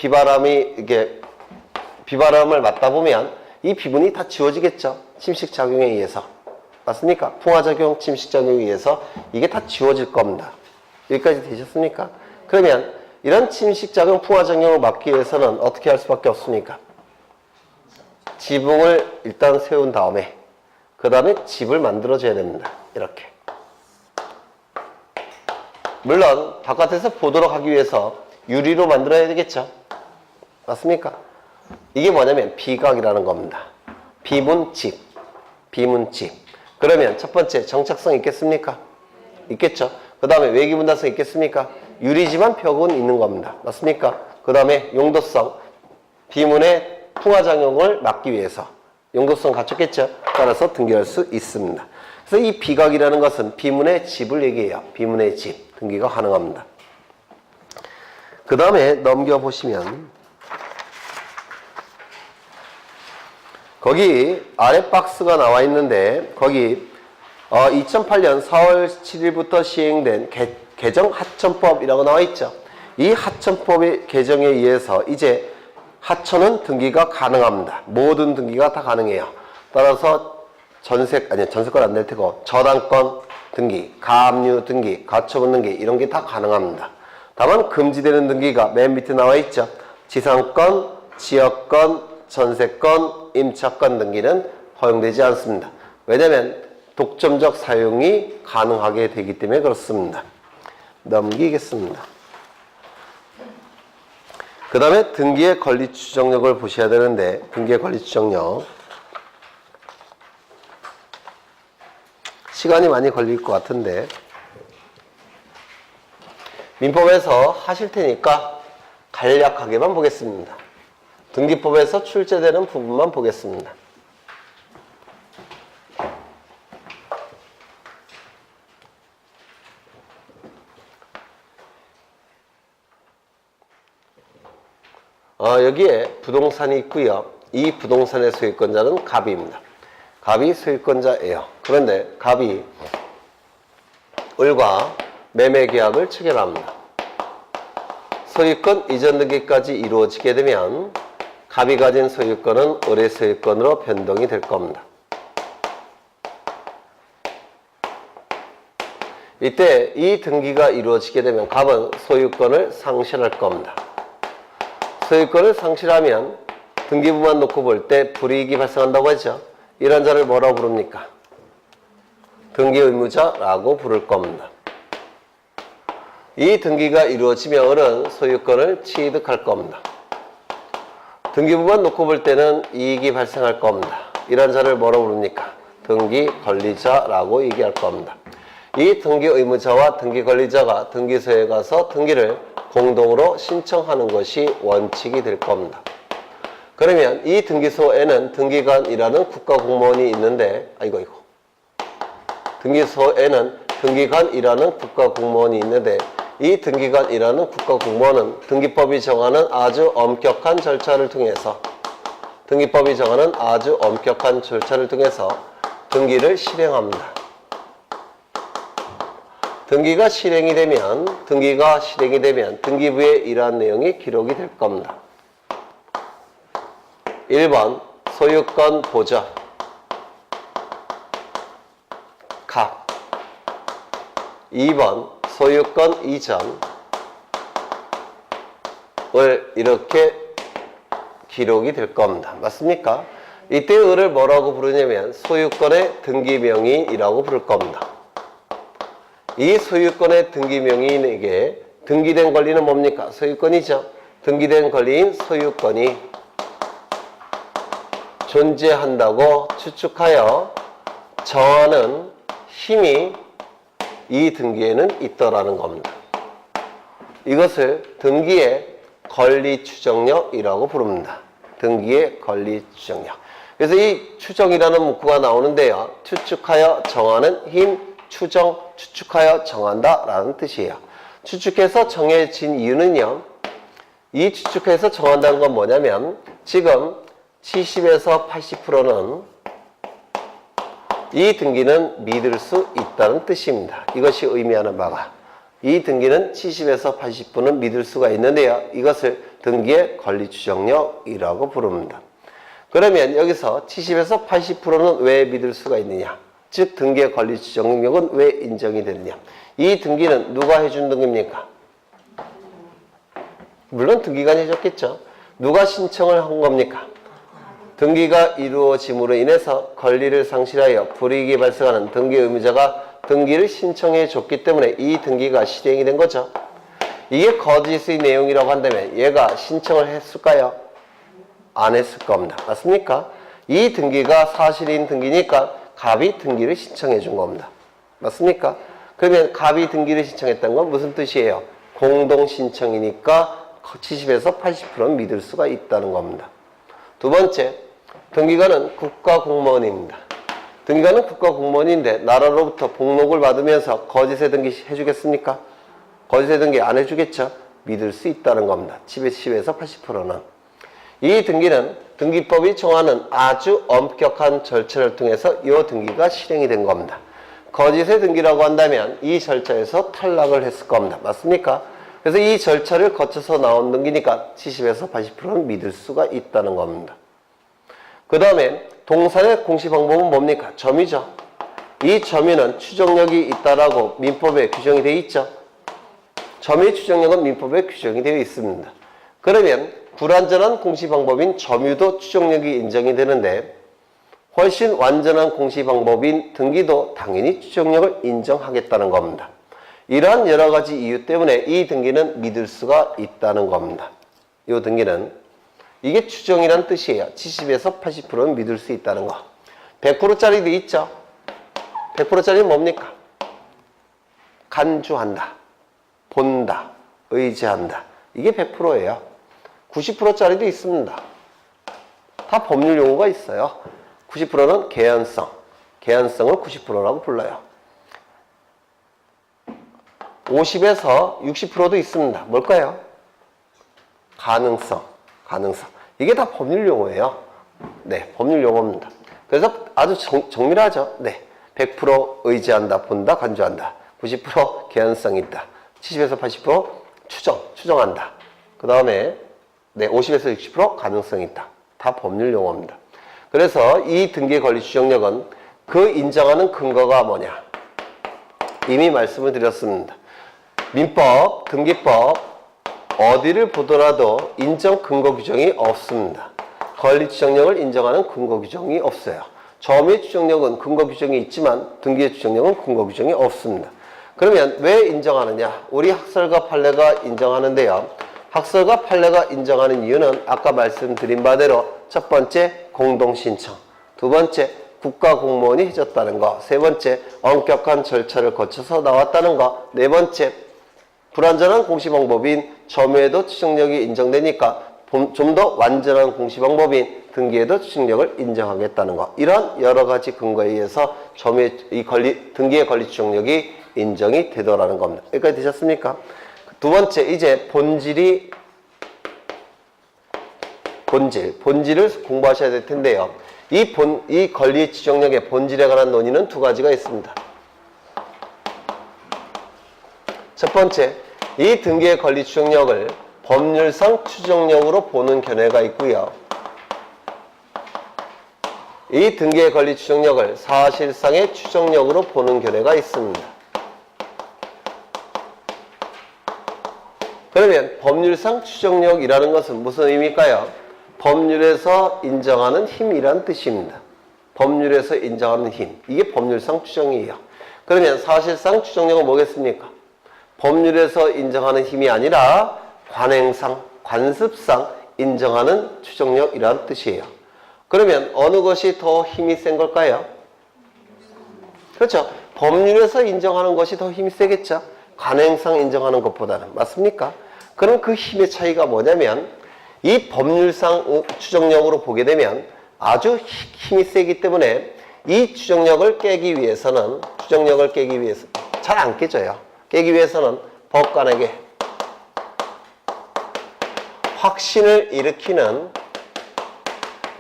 비바람을 맞다 보면 이 비문이 다 지워지겠죠. 침식작용에 의해서. 맞습니까? 풍화작용, 침식작용에 의해서 이게 다 지워질 겁니다. 여기까지 되셨습니까? 그러면 이런 침식작용, 풍화작용을 막기 위해서는 어떻게 할 수밖에 없습니까? 지붕을 일단 세운 다음에 그 다음에 집을 만들어줘야 됩니다. 이렇게. 물론 바깥에서 보도록 하기 위해서 유리로 만들어야 되겠죠. 맞습니까? 이게 뭐냐면 비각이라는 겁니다. 비문집. 비문집. 그러면 첫 번째 정착성 있겠습니까? 있겠죠. 그 다음에 외기분단성 있겠습니까? 유리지만 벽은 있는 겁니다. 맞습니까? 그 다음에 용도성. 비문의 풍화작용을 막기 위해서 용도성 갖췄겠죠. 따라서 등기할 수 있습니다. 그래서 이 비각이라는 것은 비문의 집을 얘기해요. 비문의 집. 등기가 가능합니다. 그 다음에 넘겨보시면 거기 아래 박스가 나와 있는데 거기 2008년 4월 7일부터 시행된 개정 하천법이라고 나와 있죠. 이 하천법의 개정에 의해서 이제 하천은 등기가 가능합니다. 모든 등기가 다 가능해요. 따라서 전세권 안 될 테고 저당권 등기, 가압류 등기, 가처분 등기 이런 게 다 가능합니다. 다만 금지되는 등기가 맨 밑에 나와 있죠. 지상권, 지역권, 전세권, 임차권 등기는 허용되지 않습니다. 왜냐하면 독점적 사용이 가능하게 되기 때문에 그렇습니다. 넘기겠습니다. 그 다음에 등기의 권리 추정력을 보셔야 되는데, 등기의 권리 추정력. 시간이 많이 걸릴 것 같은데, 민법에서 하실 테니까 간략하게만 보겠습니다. 등기법에서 출제되는 부분만 보겠습니다. 여기에 부동산이 있고요. 이 부동산의 소유권자는 갑입니다. 갑이 소유권자예요. 그런데 갑이 을과 매매 계약을 체결합니다. 소유권 이전 등기까지 이루어지게 되면 갑이 가진 소유권은 을의 소유권으로 변동이 될 겁니다. 이때 이 등기가 이루어지게 되면 갑은 소유권을 상실할 겁니다. 소유권을 상실하면 등기부만 놓고 볼 때 불이익이 발생한다고 하죠. 이런 자를 뭐라고 부릅니까? 등기의무자라고 부를 겁니다. 이 등기가 이루어지면 을은 소유권을 취득할 겁니다. 등기부만 놓고 볼 때는 이익이 발생할 겁니다. 이런 자를 뭐라고 부릅니까? 등기권리자라고 얘기할 겁니다. 이 등기의무자와 등기권리자가 등기소에 가서 등기를 공동으로 신청하는 것이 원칙이 될 겁니다. 그러면 이 등기소에는 등기관이라는 국가공무원이 있는데, 등기소에는 등기관이라는 국가공무원이 있는데, 이 등기관이라는 국가공무원은 등기법이 정하는 아주 엄격한 절차를 통해서 등기를 실행합니다. 등기가 실행이 되면 등기부에 이러한 내용이 기록이 될 겁니다. 1번 소유권 보전 갑. 2번 소유권 이전 을 이렇게 기록이 될 겁니다. 맞습니까? 이때 을을 뭐라고 부르냐면 소유권의 등기명의이라고 부를 겁니다. 이 소유권의 등기명의인에게 등기된 권리는 뭡니까? 소유권이죠. 등기된 권리인 소유권이 존재한다고 추측하여 정하는 힘이 이 등기에는 있더라는 겁니다. 이것을 등기의 권리추정력이라고 부릅니다. 등기의 권리추정력. 그래서 이 추정이라는 문구가 나오는데요. 추측하여 정하는 힘, 추측하여 정한다 라는 뜻이에요. 추측해서 정해진 이유는요. 이 추측해서 정한다는 건 뭐냐면 지금 70에서 80%는 이 등기는 믿을 수 있다는 뜻입니다. 이것이 의미하는 바가 이 등기는 70에서 80%는 믿을 수가 있는데요. 이것을 등기의 권리추정력이라고 부릅니다. 그러면 여기서 70에서 80%는 왜 믿을 수가 있느냐? 즉 등기의 권리추정력은 왜 인정이 되느냐? 이 등기는 누가 해준 등기입니까? 물론 등기관이 해줬겠죠. 누가 신청을 한 겁니까? 등기가 이루어짐으로 인해서 권리를 상실하여 불이익이 발생하는 등기 의무자가 등기를 신청해 줬기 때문에 이 등기가 실행이 된 거죠. 이게 거짓의 내용이라고 한다면 얘가 신청을 했을까요? 안 했을 겁니다. 맞습니까? 이 등기가 사실인 등기니까 갑이 등기를 신청해 준 겁니다. 맞습니까? 그러면 갑이 등기를 신청했다는 건 무슨 뜻이에요? 공동 신청이니까 70에서 80%는 믿을 수가 있다는 겁니다. 두 번째, 등기관은 국가공무원입니다. 등기관은 국가공무원인데 나라로부터 복록을 받으면서 거짓의 등기 해주겠습니까? 거짓의 등기 안 해주겠죠? 믿을 수 있다는 겁니다. 10에서 80%는. 이 등기는 등기법이 정하는 아주 엄격한 절차를 통해서 이 등기가 실행이 된 겁니다. 거짓의 등기라고 한다면 이 절차에서 탈락을 했을 겁니다. 맞습니까? 그래서 이 절차를 거쳐서 나온 등기니까 70에서 80%는 믿을 수가 있다는 겁니다. 그 다음에 동산의 공시 방법은 뭡니까? 점유죠. 이 점유는 추정력이 있다라고 민법에 규정이 되어 있죠. 점유의 추정력은 민법에 규정이 되어 있습니다. 그러면 불완전한 공시 방법인 점유도 추정력이 인정이 되는데 훨씬 완전한 공시 방법인 등기도 당연히 추정력을 인정하겠다는 겁니다. 이러한 여러 가지 이유 때문에 이 등기는 믿을 수가 있다는 겁니다. 이 등기는 이게 추정이란 뜻이에요. 70에서 80%는 믿을 수 있다는 거. 100%짜리도 있죠. 100%짜리는 뭡니까? 간주한다, 본다, 의지한다. 이게 100%예요. 90%짜리도 있습니다. 다 법률 용어가 있어요. 90%는 개연성, 개연성을 90%라고 불러요. 50에서 60%도 있습니다. 뭘까요? 가능성, 가능성. 이게 다 법률 용어예요. 네, 법률 용어입니다. 그래서 아주 정밀하죠. 네, 100% 의지한다, 본다, 간주한다. 90% 개연성 있다. 70에서 80% 추정한다. 그 다음에 네, 50에서 60% 가능성 있다. 다 법률 용어입니다. 그래서 이 등기의 권리 추정력은 그 인정하는 근거가 뭐냐? 이미 말씀을 드렸습니다. 민법, 등기법 어디를 보더라도 인정 근거 규정이 없습니다. 권리 추정력을 인정하는 근거 규정이 없어요. 점유의 추정력은 근거 규정이 있지만 등기의 추정력은 근거 규정이 없습니다. 그러면 왜 인정하느냐? 우리 학설과 판례가 인정하는데요. 학설과 판례가 인정하는 이유는 아까 말씀드린 바대로 첫 번째 공동신청, 두 번째 국가공무원이 해줬다는 거, 세 번째 엄격한 절차를 거쳐서 나왔다는 거, 네 번째 불완전한 공시방법인 점유에도 추정력이 인정되니까 좀 더 완전한 공시방법인 등기에도 추정력을 인정하겠다는 거. 이런 여러 가지 근거에 의해서 점유의 등기의 권리 추정력이 인정이 되더라는 겁니다. 여기까지 되셨습니까? 두 번째, 이제 본질을 공부하셔야 될 텐데요. 이 권리 추정력의 본질에 관한 논의는 두 가지가 있습니다. 첫 번째, 이 등기의 권리 추정력을 법률상 추정력으로 보는 견해가 있고요. 이 등기의 권리 추정력을 사실상의 추정력으로 보는 견해가 있습니다. 그러면 법률상 추정력이라는 것은 무슨 의미일까요? 법률에서 인정하는 힘이란 뜻입니다. 법률에서 인정하는 힘. 이게 법률상 추정이에요. 그러면 사실상 추정력은 뭐겠습니까? 법률에서 인정하는 힘이 아니라 관행상, 관습상 인정하는 추정력이란 뜻이에요. 그러면 어느 것이 더 힘이 센 걸까요? 그렇죠. 법률에서 인정하는 것이 더 힘이 세겠죠. 관행상 인정하는 것보다는. 맞습니까? 그럼 그 힘의 차이가 뭐냐면 이 법률상 추정력으로 보게 되면 아주 힘이 세기 때문에 이 추정력을 깨기 위해서는 잘 안 깨져요. 깨기 위해서는 법관에게 확신을 일으키는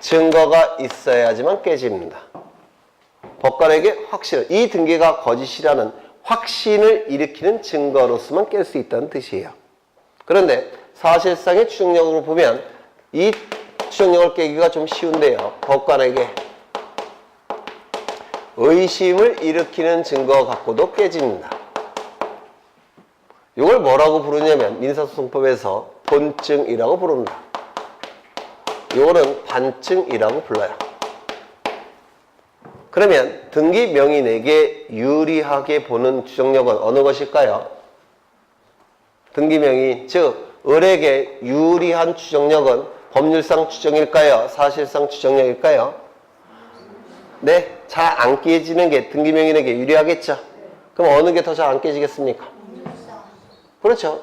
증거가 있어야지만 깨집니다. 법관에게 이 등기가 거짓이라는 확신을 일으키는 증거로서만 깰 수 있다는 뜻이에요. 그런데 사실상의 추정력으로 보면 이 추정력을 깨기가 좀 쉬운데요. 법관에게 의심을 일으키는 증거 갖고도 깨집니다. 이걸 뭐라고 부르냐면 민사소송법에서 본증이라고 부릅니다. 이거는 반증이라고 불러요. 그러면 등기 명인에게 유리하게 보는 추정력은 어느 것일까요? 등기 명인, 즉 을에게 유리한 추정력은 법률상 추정일까요? 사실상 추정력일까요? 네, 잘 안 깨지는 게 등기 명인에게 유리하겠죠? 그럼 어느 게 더 잘 안 깨지겠습니까? 그렇죠.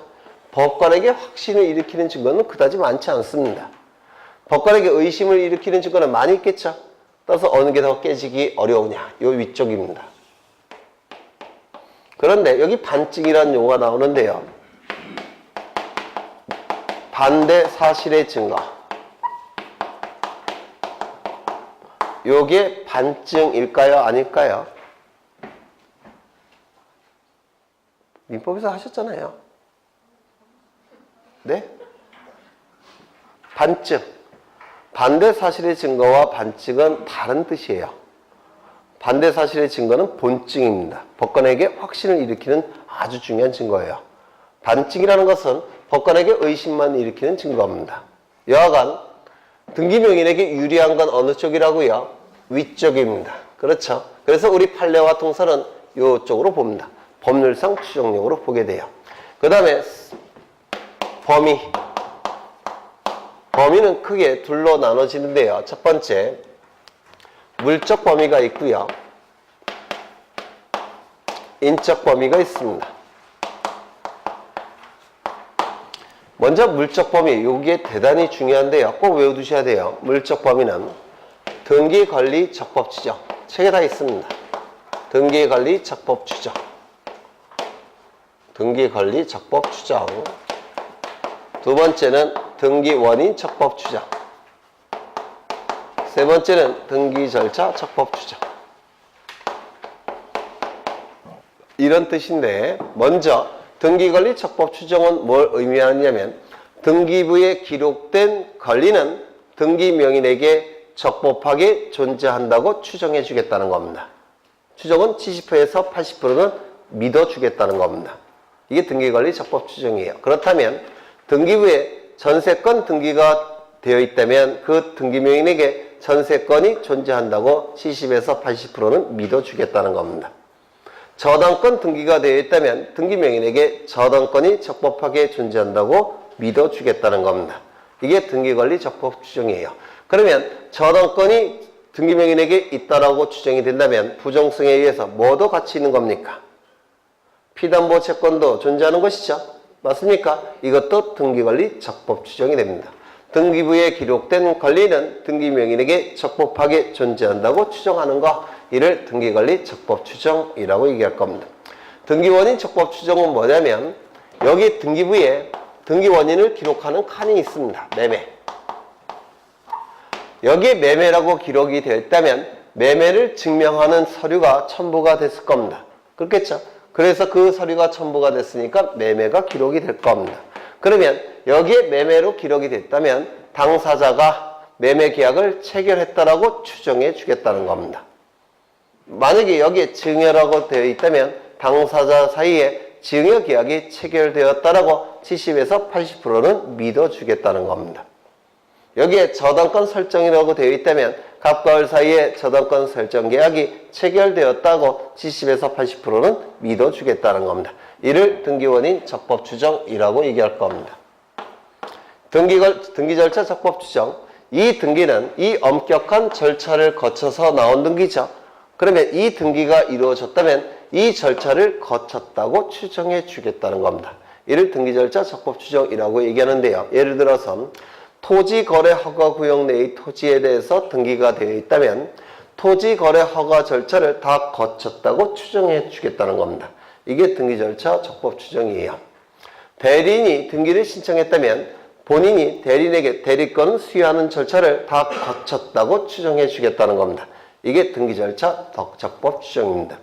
법관에게 확신을 일으키는 증거는 그다지 많지 않습니다. 법관에게 의심을 일으키는 증거는 많이 있겠죠? 따라서 어느 게 더 깨지기 어려우냐? 요 위쪽입니다. 그런데 여기 반증이라는 용어가 나오는데요. 반대 사실의 증거. 요게 반증일까요? 아닐까요? 민법에서 하셨잖아요. 네? 반증. 반대 사실의 증거와 반증은 다른 뜻이에요. 반대 사실의 증거는 본증입니다. 법관에게 확신을 일으키는 아주 중요한 증거예요. 반증이라는 것은 법관에게 의심만 일으키는 증거입니다. 여하간 등기명인에게 유리한 건 어느 쪽이라고요? 위쪽입니다. 그렇죠? 그래서 우리 판례와 통설은 이쪽으로 봅니다. 법률상 추정력으로 보게 돼요. 그 다음에 범위. 범위는 크게 둘로 나눠지는데요. 첫 번째, 물적 범위가 있고요. 인적 범위가 있습니다. 먼저 물적 범위, 이게 대단히 중요한데요. 꼭 외워두셔야 돼요. 물적 범위는 등기 관리 적법 추정. 책에 다 있습니다. 등기 관리 적법 추정. 등기 관리 적법 추정. 두 번째는 등기 원인 적법 추정. 세 번째는 등기 절차 적법 추정. 이런 뜻인데, 먼저 등기관리 적법 추정은 뭘 의미하냐면 등기부에 기록된 권리는 등기명인에게 적법하게 존재한다고 추정해 주겠다는 겁니다. 추정은 70%에서 80%는 믿어주겠다는 겁니다. 이게 등기관리 적법 추정이에요. 그렇다면 등기부에 전세권 등기가 되어 있다면 그 등기명인에게 전세권이 존재한다고 70에서 80%는 믿어주겠다는 겁니다. 저당권 등기가 되어 있다면 등기명인에게 저당권이 적법하게 존재한다고 믿어주겠다는 겁니다. 이게 등기관리 적법 추정이에요. 그러면 저당권이 등기명인에게 있다라고 추정이 된다면 부정성에 의해서 뭐도 같이 있는 겁니까? 피담보 채권도 존재하는 것이죠. 맞습니까? 이것도 등기관리 적법 추정이 됩니다. 등기부에 기록된 권리는 등기명인에게 적법하게 존재한다고 추정하는 것, 이를 등기관리 적법 추정이라고 얘기할 겁니다. 등기원인 적법 추정은 뭐냐면 여기 등기부에 등기원인을 기록하는 칸이 있습니다. 매매. 여기에 매매라고 기록이 되어 있다면 매매를 증명하는 서류가 첨부가 됐을 겁니다. 그렇겠죠? 그래서 그 서류가 첨부가 됐으니까 매매가 기록이 될 겁니다. 그러면 여기에 매매로 기록이 됐다면 당사자가 매매 계약을 체결했다라고 추정해 주겠다는 겁니다. 만약에 여기에 증여라고 되어 있다면 당사자 사이에 증여 계약이 체결되었다라고 70에서 80%는 믿어주겠다는 겁니다. 여기에 저당권 설정이라고 되어 있다면 갑과 을 사이에 저당권 설정 계약이 체결되었다고 70에서 80%는 믿어주겠다는 겁니다. 이를 등기원인 적법 추정이라고 얘기할 겁니다. 등기 절차 적법 추정. 이 등기는 이 엄격한 절차를 거쳐서 나온 등기죠. 그러면 이 등기가 이루어졌다면 이 절차를 거쳤다고 추정해 주겠다는 겁니다. 이를 등기 절차 적법 추정이라고 얘기하는데요. 예를 들어서 토지 거래 허가 구역 내의 토지에 대해서 등기가 되어 있다면 토지 거래 허가 절차를 다 거쳤다고 추정해 주겠다는 겁니다. 이게 등기 절차 적법 추정이에요. 대리인이 등기를 신청했다면 본인이 대리인에게 대리권을 수여하는 절차를 다 거쳤다고 추정해 주겠다는 겁니다. 이게 등기 절차 적법 추정입니다.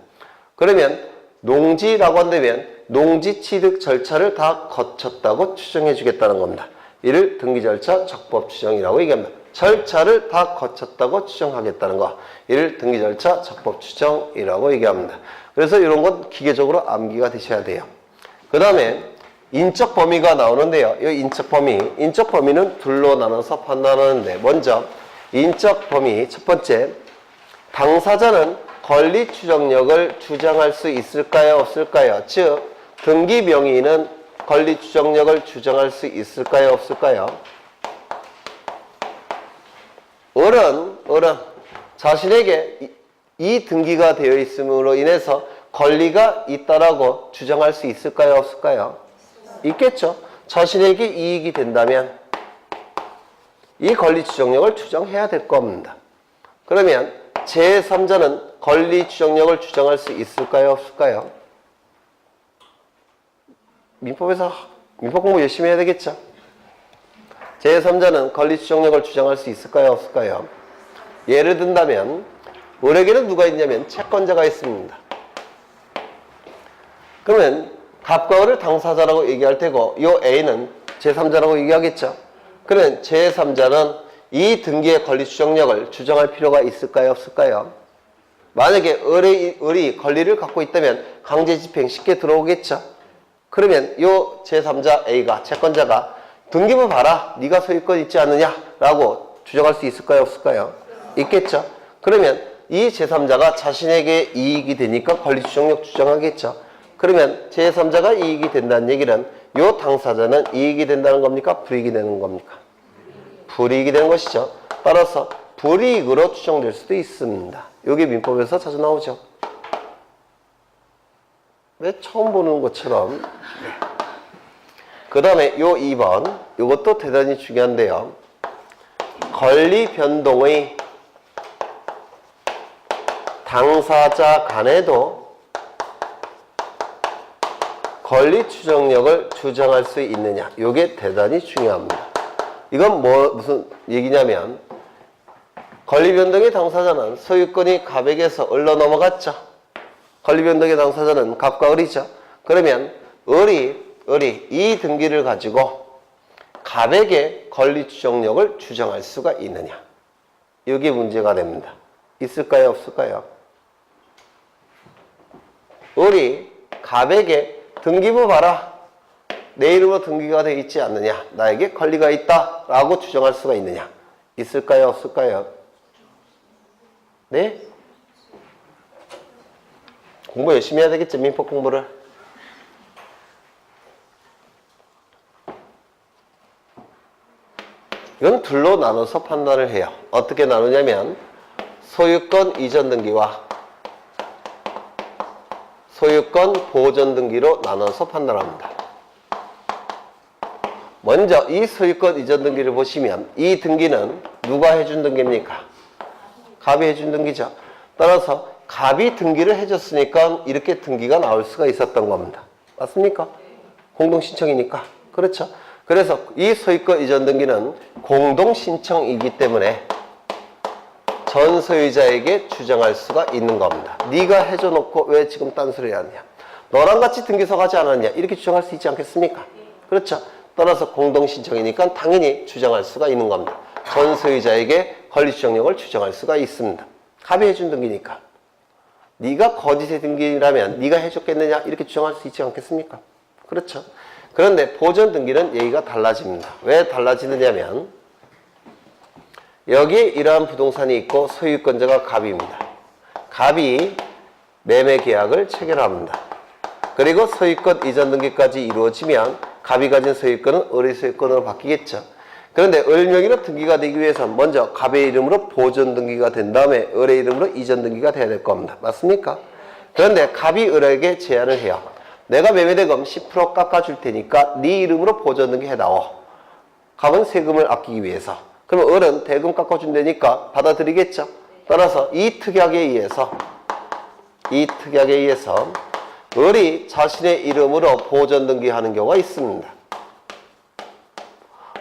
그러면 농지라고 한다면 농지 취득 절차를 다 거쳤다고 추정해 주겠다는 겁니다. 이를 등기 절차 적법 추정이라고 얘기합니다. 절차를 다 거쳤다고 추정하겠다는 거. 이를 등기 절차 적법 추정이라고 얘기합니다. 그래서 이런 건 기계적으로 암기가 되셔야 돼요. 그 다음에 인적 범위가 나오는데요. 이 인적 범위는 둘로 나눠서 판단하는데, 먼저 인적 범위 첫 번째, 당사자는 권리 추정력을 주장할 수 있을까요? 없을까요? 즉, 등기 명의인은 권리 추정력을 주장할 수 있을까요? 없을까요? 을은 자신에게 이 등기가 되어 있음으로 인해서 권리가 있다라고 주장할 수 있을까요? 없을까요? 있겠죠. 자신에게 이익이 된다면 이 권리 추정력을 주장해야 될 겁니다. 그러면 제3자는 권리 추정력을 주장할 수 있을까요? 없을까요? 민법 공부 열심히 해야 되겠죠. 제3자는 권리 추정력을 주장할 수 있을까요? 없을까요? 예를 든다면 을에게는 누가 있냐면 채권자가 있습니다. 그러면 갑과 을을 당사자라고 얘기할 테고 이 A는 제3자라고 얘기하겠죠. 그러면 제3자는 이 등기의 권리 추정력을 주장할 필요가 있을까요? 없을까요? 만약에 을이 권리를 갖고 있다면 강제 집행 쉽게 들어오겠죠. 그러면 이 제3자 A가 채권자가 등기부 봐라, 네가 소유권 있지 않느냐 라고 주장할 수 있을까요? 없을까요? 있겠죠. 그러면 이 제3자가 자신에게 이익이 되니까 권리 추정력 주장하겠죠. 그러면 제3자가 이익이 된다는 얘기는 이 당사자는 이익이 된다는 겁니까? 불이익이 되는 겁니까? 불이익이 되는 것이죠. 따라서 불이익으로 추정될 수도 있습니다. 이게 민법에서 자주 나오죠. 왜 처음 보는 것처럼. 그 다음에 요 2번 요것도 대단히 중요한데요. 권리 변동의 당사자 간에도 권리 추정력을 주장할 수 있느냐. 요게 대단히 중요합니다. 이건 무슨 얘기냐면 권리 변동의 당사자는 소유권이 갑에게서 을로 넘어갔죠. 권리 변동의 당사자는 갑과 을이죠. 그러면 을이 이 등기를 가지고 갑에게 권리 추정력을 주장할 수가 있느냐. 이게 문제가 됩니다. 있을까요? 없을까요? 을이 갑에게 등기부 봐라. 내 이름으로 등기가 되어 있지 않느냐. 나에게 권리가 있다. 라고 주장할 수가 있느냐. 있을까요? 없을까요? 네? 공부 열심히 해야 되겠죠. 민법 공부를. 이건 둘로 나눠서 판단을 해요. 어떻게 나누냐면 소유권 이전 등기와 소유권 보존 등기로 나눠서 판단합니다. 먼저 이 소유권 이전 등기를 보시면 이 등기는 누가 해준 등기입니까? 갑이 해준 등기죠. 따라서 갑이 등기를 해줬으니까 이렇게 등기가 나올 수가 있었던 겁니다. 맞습니까? 공동신청이니까. 그렇죠. 그래서 이 소유권 이전 등기는 공동신청이기 때문에 전 소유자에게 주장할 수가 있는 겁니다. 네가 해줘놓고 왜 지금 딴소리 하느냐. 너랑 같이 등기소 가지 않았냐. 이렇게 주장할 수 있지 않겠습니까? 그렇죠. 따라서 공동신청이니까 당연히 주장할 수가 있는 겁니다. 전 소유자에게 권리주장력을 주장할 수가 있습니다. 갑이 해준 등기니까. 네가 거짓의 등기라면 네가 해줬겠느냐 이렇게 주장할 수 있지 않겠습니까? 그렇죠. 그런데 보존 등기는 얘기가 달라집니다. 왜 달라지느냐면 여기에 이러한 부동산이 있고 소유권자가 갑입니다. 갑이 매매 계약을 체결합니다. 그리고 소유권 이전 등기까지 이루어지면 갑이 가진 소유권은 을의 소유권으로 바뀌겠죠. 그런데 을 명의로 등기가 되기 위해서는 먼저 갑의 이름으로 보존 등기가 된 다음에 을의 이름으로 이전 등기가 돼야 될 겁니다. 맞습니까? 그런데 갑이 을에게 제안을 해요. 내가 매매대금 10% 깎아줄 테니까 네 이름으로 보존 등기 해다오. 갑은 세금을 아끼기 위해서. 그러면 을은 대금 깎아준다니까 받아들이겠죠. 따라서 이 특약에 의해서 을이 자신의 이름으로 보존 등기하는 경우가 있습니다.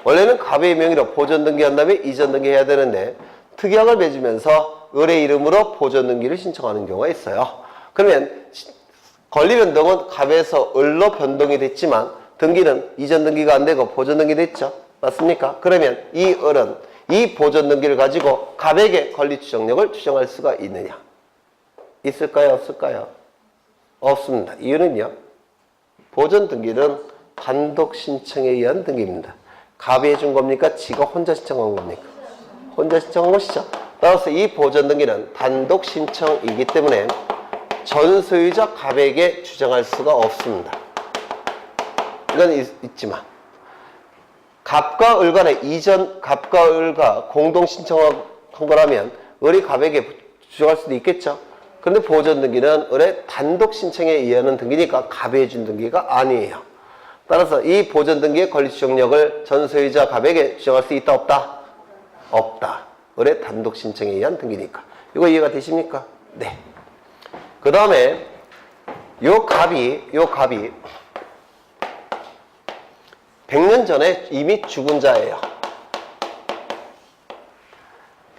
원래는 갑의 명의로 보존 등기한 다음에 이전 등기해야 되는데 특약을 맺으면서 을의 이름으로 보존 등기를 신청하는 경우가 있어요. 그러면 권리 변동은 갑에서 을로 변동이 됐지만 등기는 이전 등기가 안 되고 보존 등기 됐죠. 맞습니까? 그러면 이 을은 이 보존 등기를 가지고 갑에게 권리 추정력을 추정할 수가 있느냐? 있을까요? 없을까요? 없습니다. 이유는요. 보존 등기는 단독 신청에 의한 등기입니다. 갑이 해준 겁니까? 지가 혼자 신청한 겁니까? 혼자 신청한 것이죠. 따라서 이 보존 등기는 단독 신청이기 때문에 전 소유자 갑에게 주장할 수가 없습니다. 이건 있지만 갑과 을 간에 갑과 을과 공동 신청한 거라면 을이 갑에게 주장할 수도 있겠죠. 그런데 보존 등기는 을의 단독 신청에 의하는 등기니까 갑이 해준 등기가 아니에요. 따라서 이 보존 등기의 권리 추정력을 전 소유자 갑에게 주장할 수 있다 없다? 없다. 을의 단독 신청에 의한 등기니까. 이거 이해가 되십니까? 네. 그 다음에 요 갑이 100년 전에 이미 죽은 자예요.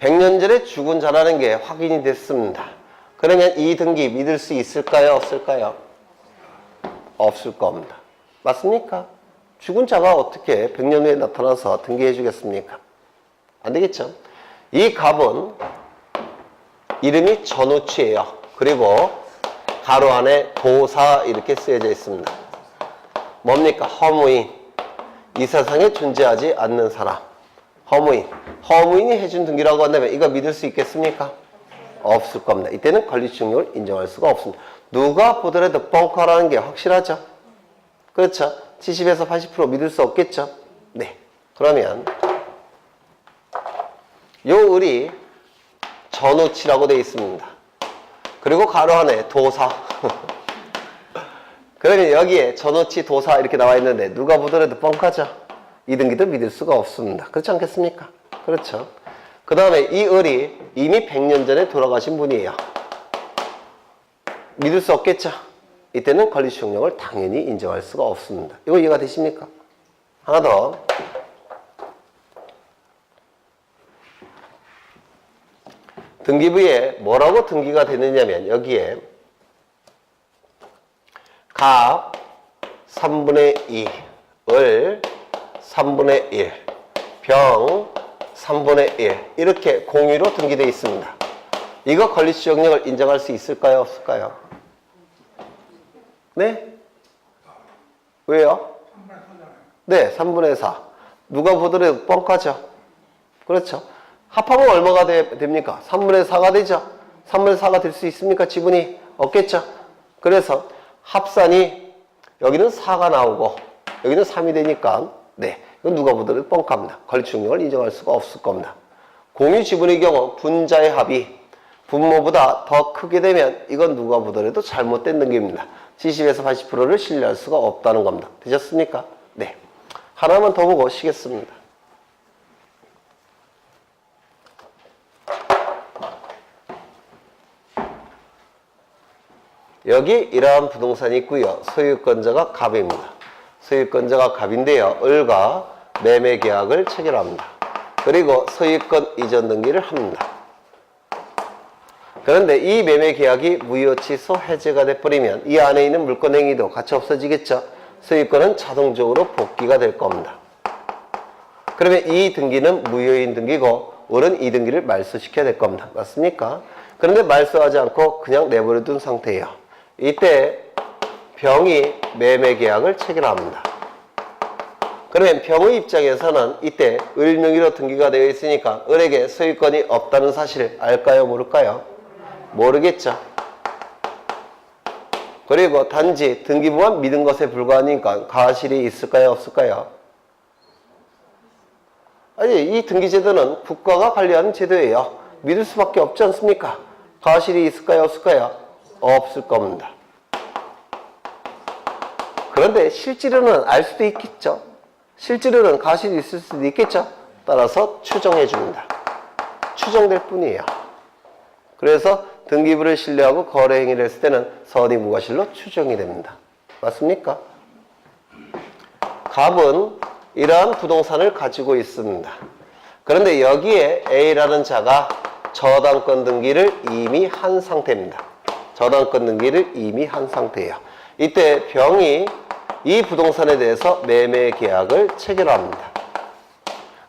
100년 전에 죽은 자라는 게 확인이 됐습니다. 그러면 이 등기 믿을 수 있을까요? 없을까요? 없을 겁니다. 맞습니까? 죽은 자가 어떻게 100년 후에 나타나서 등기해 주겠습니까? 안 되겠죠? 이 갑은 이름이 전우치예요. 그리고 가로 안에 도사 이렇게 쓰여져 있습니다. 뭡니까? 허무인. 이 세상에 존재하지 않는 사람. 허무인이 해준 등기라고 한다면 이거 믿을 수 있겠습니까? 없을 겁니다. 이때는 권리 추정력을 인정할 수가 없습니다. 누가 보더라도 뻥카라는 게 확실하죠? 그렇죠? 70에서 80% 믿을 수 없겠죠? 네. 그러면 요 을이 전우치라고 되어 있습니다. 그리고 가로 안에 도사. 그러면 여기에 전우치 도사 이렇게 나와 있는데 누가 보더라도 뻥카죠. 이등기도 믿을 수가 없습니다. 그렇지 않겠습니까? 그렇죠. 그 다음에 이 을이 이미 100년 전에 돌아가신 분이에요. 믿을 수 없겠죠. 이때는 권리추정력을 당연히 인정할 수가 없습니다. 이거 이해가 되십니까? 하나 더. 등기부에 뭐라고 등기가 되느냐면 여기에 갑 3분의 2, 을 3분의 1, 병 3분의 1 이렇게 공유로 등기되어 있습니다. 이거 권리추정력을 인정할 수 있을까요? 없을까요? 네? 왜요? 네, 3분의 4. 누가 보더라도 뻥카죠. 그렇죠. 합하면 얼마가 됩니까? 3분의 4가 되죠. 3분의 4가 될 수 있습니까? 지분이 없겠죠. 그래서 합산이 여기는 4가 나오고 여기는 3이 되니까 네, 이건 누가 보더라도 뻥카입니다. 권리추정력을 인정할 수가 없을 겁니다. 공유 지분의 경우 분자의 합이 분모보다 더 크게 되면 이건 누가 보더라도 잘못된 등기입니다. 70에서 80%를 신뢰할 수가 없다는 겁니다. 되셨습니까? 네. 하나만 더 보고 쉬겠습니다. 여기 이러한 부동산이 있고요. 소유권자가 갑입니다. 소유권자가 갑인데요. 을과 매매 계약을 체결합니다. 그리고 소유권 이전 등기를 합니다. 그런데 이 매매 계약이 무효 취소 해제가 돼버리면 이 안에 있는 물권 행위도 같이 없어지겠죠. 소유권은 자동적으로 복귀가 될 겁니다. 그러면 이 등기는 무효인 등기고 을은 이 등기를 말소시켜야 될 겁니다. 맞습니까? 그런데 말소하지 않고 그냥 내버려둔 상태예요. 이때 병이 매매 계약을 체결합니다. 그러면 병의 입장에서는 이때 을 명의로 등기가 되어 있으니까 을에게 소유권이 없다는 사실을 알까요? 모를까요? 모르겠죠. 그리고 단지 등기부만 믿은 것에 불과하니까 가실이 있을까요? 없을까요? 아니, 이 등기제도는 국가가 관리하는 제도예요. 믿을 수밖에 없지 않습니까? 가실이 있을까요? 없을까요? 없을 겁니다. 그런데 실제로는 알 수도 있겠죠. 실제로는 가실이 있을 수도 있겠죠. 따라서 추정해 줍니다. 추정될 뿐이에요. 그래서 등기부를 신뢰하고 거래 행위를 했을 때는 선의 무과실로 추정이 됩니다. 맞습니까? 갑은 이러한 부동산을 가지고 있습니다. 그런데 여기에 A라는 자가 저당권 등기를 이미 한 상태입니다. 저당권 등기를 이미 한 상태예요. 이때 병이 이 부동산에 대해서 매매 계약을 체결합니다.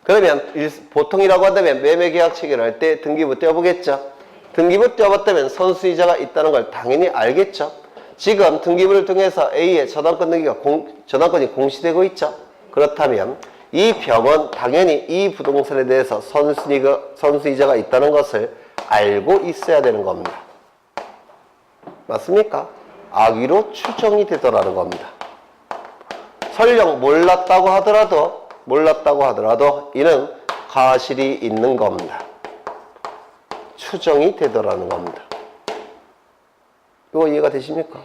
그러면 보통이라고 한다면 매매 계약 체결할 때 등기부 떼어보겠죠. 등기부 떼어봤다면 선수이자가 있다는 걸 당연히 알겠죠. 지금 등기부를 통해서 A의 저당권이 공시되고 있죠. 그렇다면 이 병은 당연히 이 부동산에 대해서 선수이자가 있다는 것을 알고 있어야 되는 겁니다. 맞습니까? 악의로 추정이 되더라는 겁니다. 설령 몰랐다고 하더라도 이는 가실이 있는 겁니다. 추정이 되더라는 겁니다. 이거 이해가 되십니까?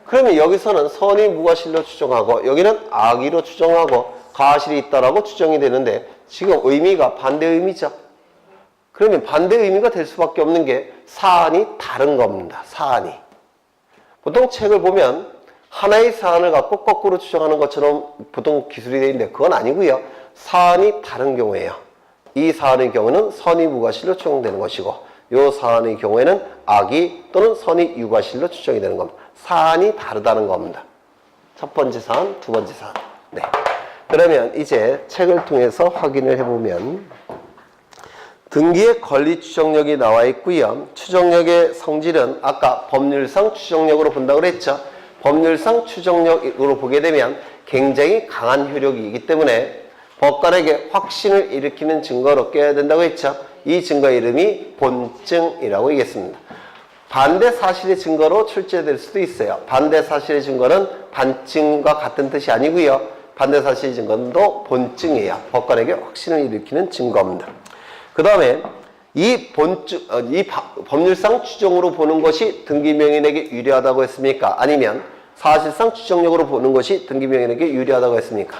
그러면 여기서는 선의 무과실로 추정하고 여기는 악의로 추정하고 가실이 있다라고 추정이 되는데 지금 의미가 반대 의미죠. 그러면 반대 의미가 될 수밖에 없는 게 사안이 다른 겁니다. 사안이. 보통 책을 보면 하나의 사안을 갖고 거꾸로 추정하는 것처럼 보통 기술이 되어 있는데 그건 아니고요. 사안이 다른 경우에요. 이 사안의 경우는 선의 무과실로 추정되는 것이고 이 사안의 경우에는 악의 또는 선의 유과실로 추정이 되는 겁니다. 사안이 다르다는 겁니다. 첫 번째 사안, 두 번째 사안. 네. 그러면 이제 책을 통해서 확인을 해보면 등기의 권리 추정력이 나와 있고요. 추정력의 성질은 아까 법률상 추정력으로 본다고 그랬죠. 법률상 추정력으로 보게 되면 굉장히 강한 효력이기 때문에 법관에게 확신을 일으키는 증거로 껴야 된다고 했죠. 이 증거 이름이 본증이라고 얘기했습니다. 반대 사실의 증거로 출제될 수도 있어요. 반대 사실의 증거는 반증과 같은 뜻이 아니고요. 반대 사실의 증거도 본증이에요. 법관에게 확신을 일으키는 증거입니다. 그 다음에 이 법률상 추정으로 보는 것이 등기명인에게 유리하다고 했습니까? 아니면 사실상 추정력으로 보는 것이 등기명인에게 유리하다고 했습니까?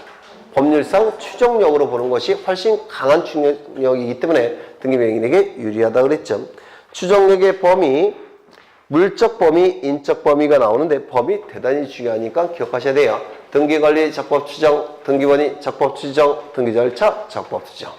법률상 추정력으로 보는 것이 훨씬 강한 추정력이기 때문에 등기명인에게 유리하다고 그랬죠. 추정력의 범위, 물적 범위, 인적 범위가 나오는데 범위 대단히 중요하니까 기억하셔야 돼요. 등기관리 적법 추정, 등기번호 적법 추정, 등기절차 적법 추정.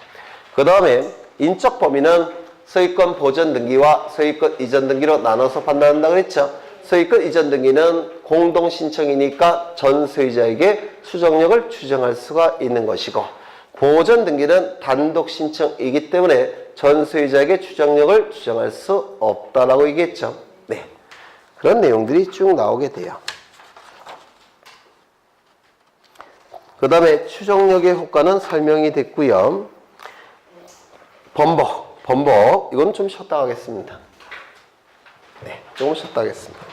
그 다음에 인적 범위는 소유권 보전 등기와 소유권 이전 등기로 나눠서 판단한다고 했죠. 소유권 이전 등기는 공동 신청이니까 전 소유자에게 수정력을 추정할 수가 있는 것이고, 보전 등기는 단독 신청이기 때문에 전 소유자에게 추정력을 추정할 수 없다라고 얘기했죠. 네, 그런 내용들이 쭉 나오게 돼요. 그 다음에 추정력의 효과는 설명이 됐고요. 번복, 이건 좀 쉬었다 하겠습니다. 네, 조금 쉬었다 하겠습니다.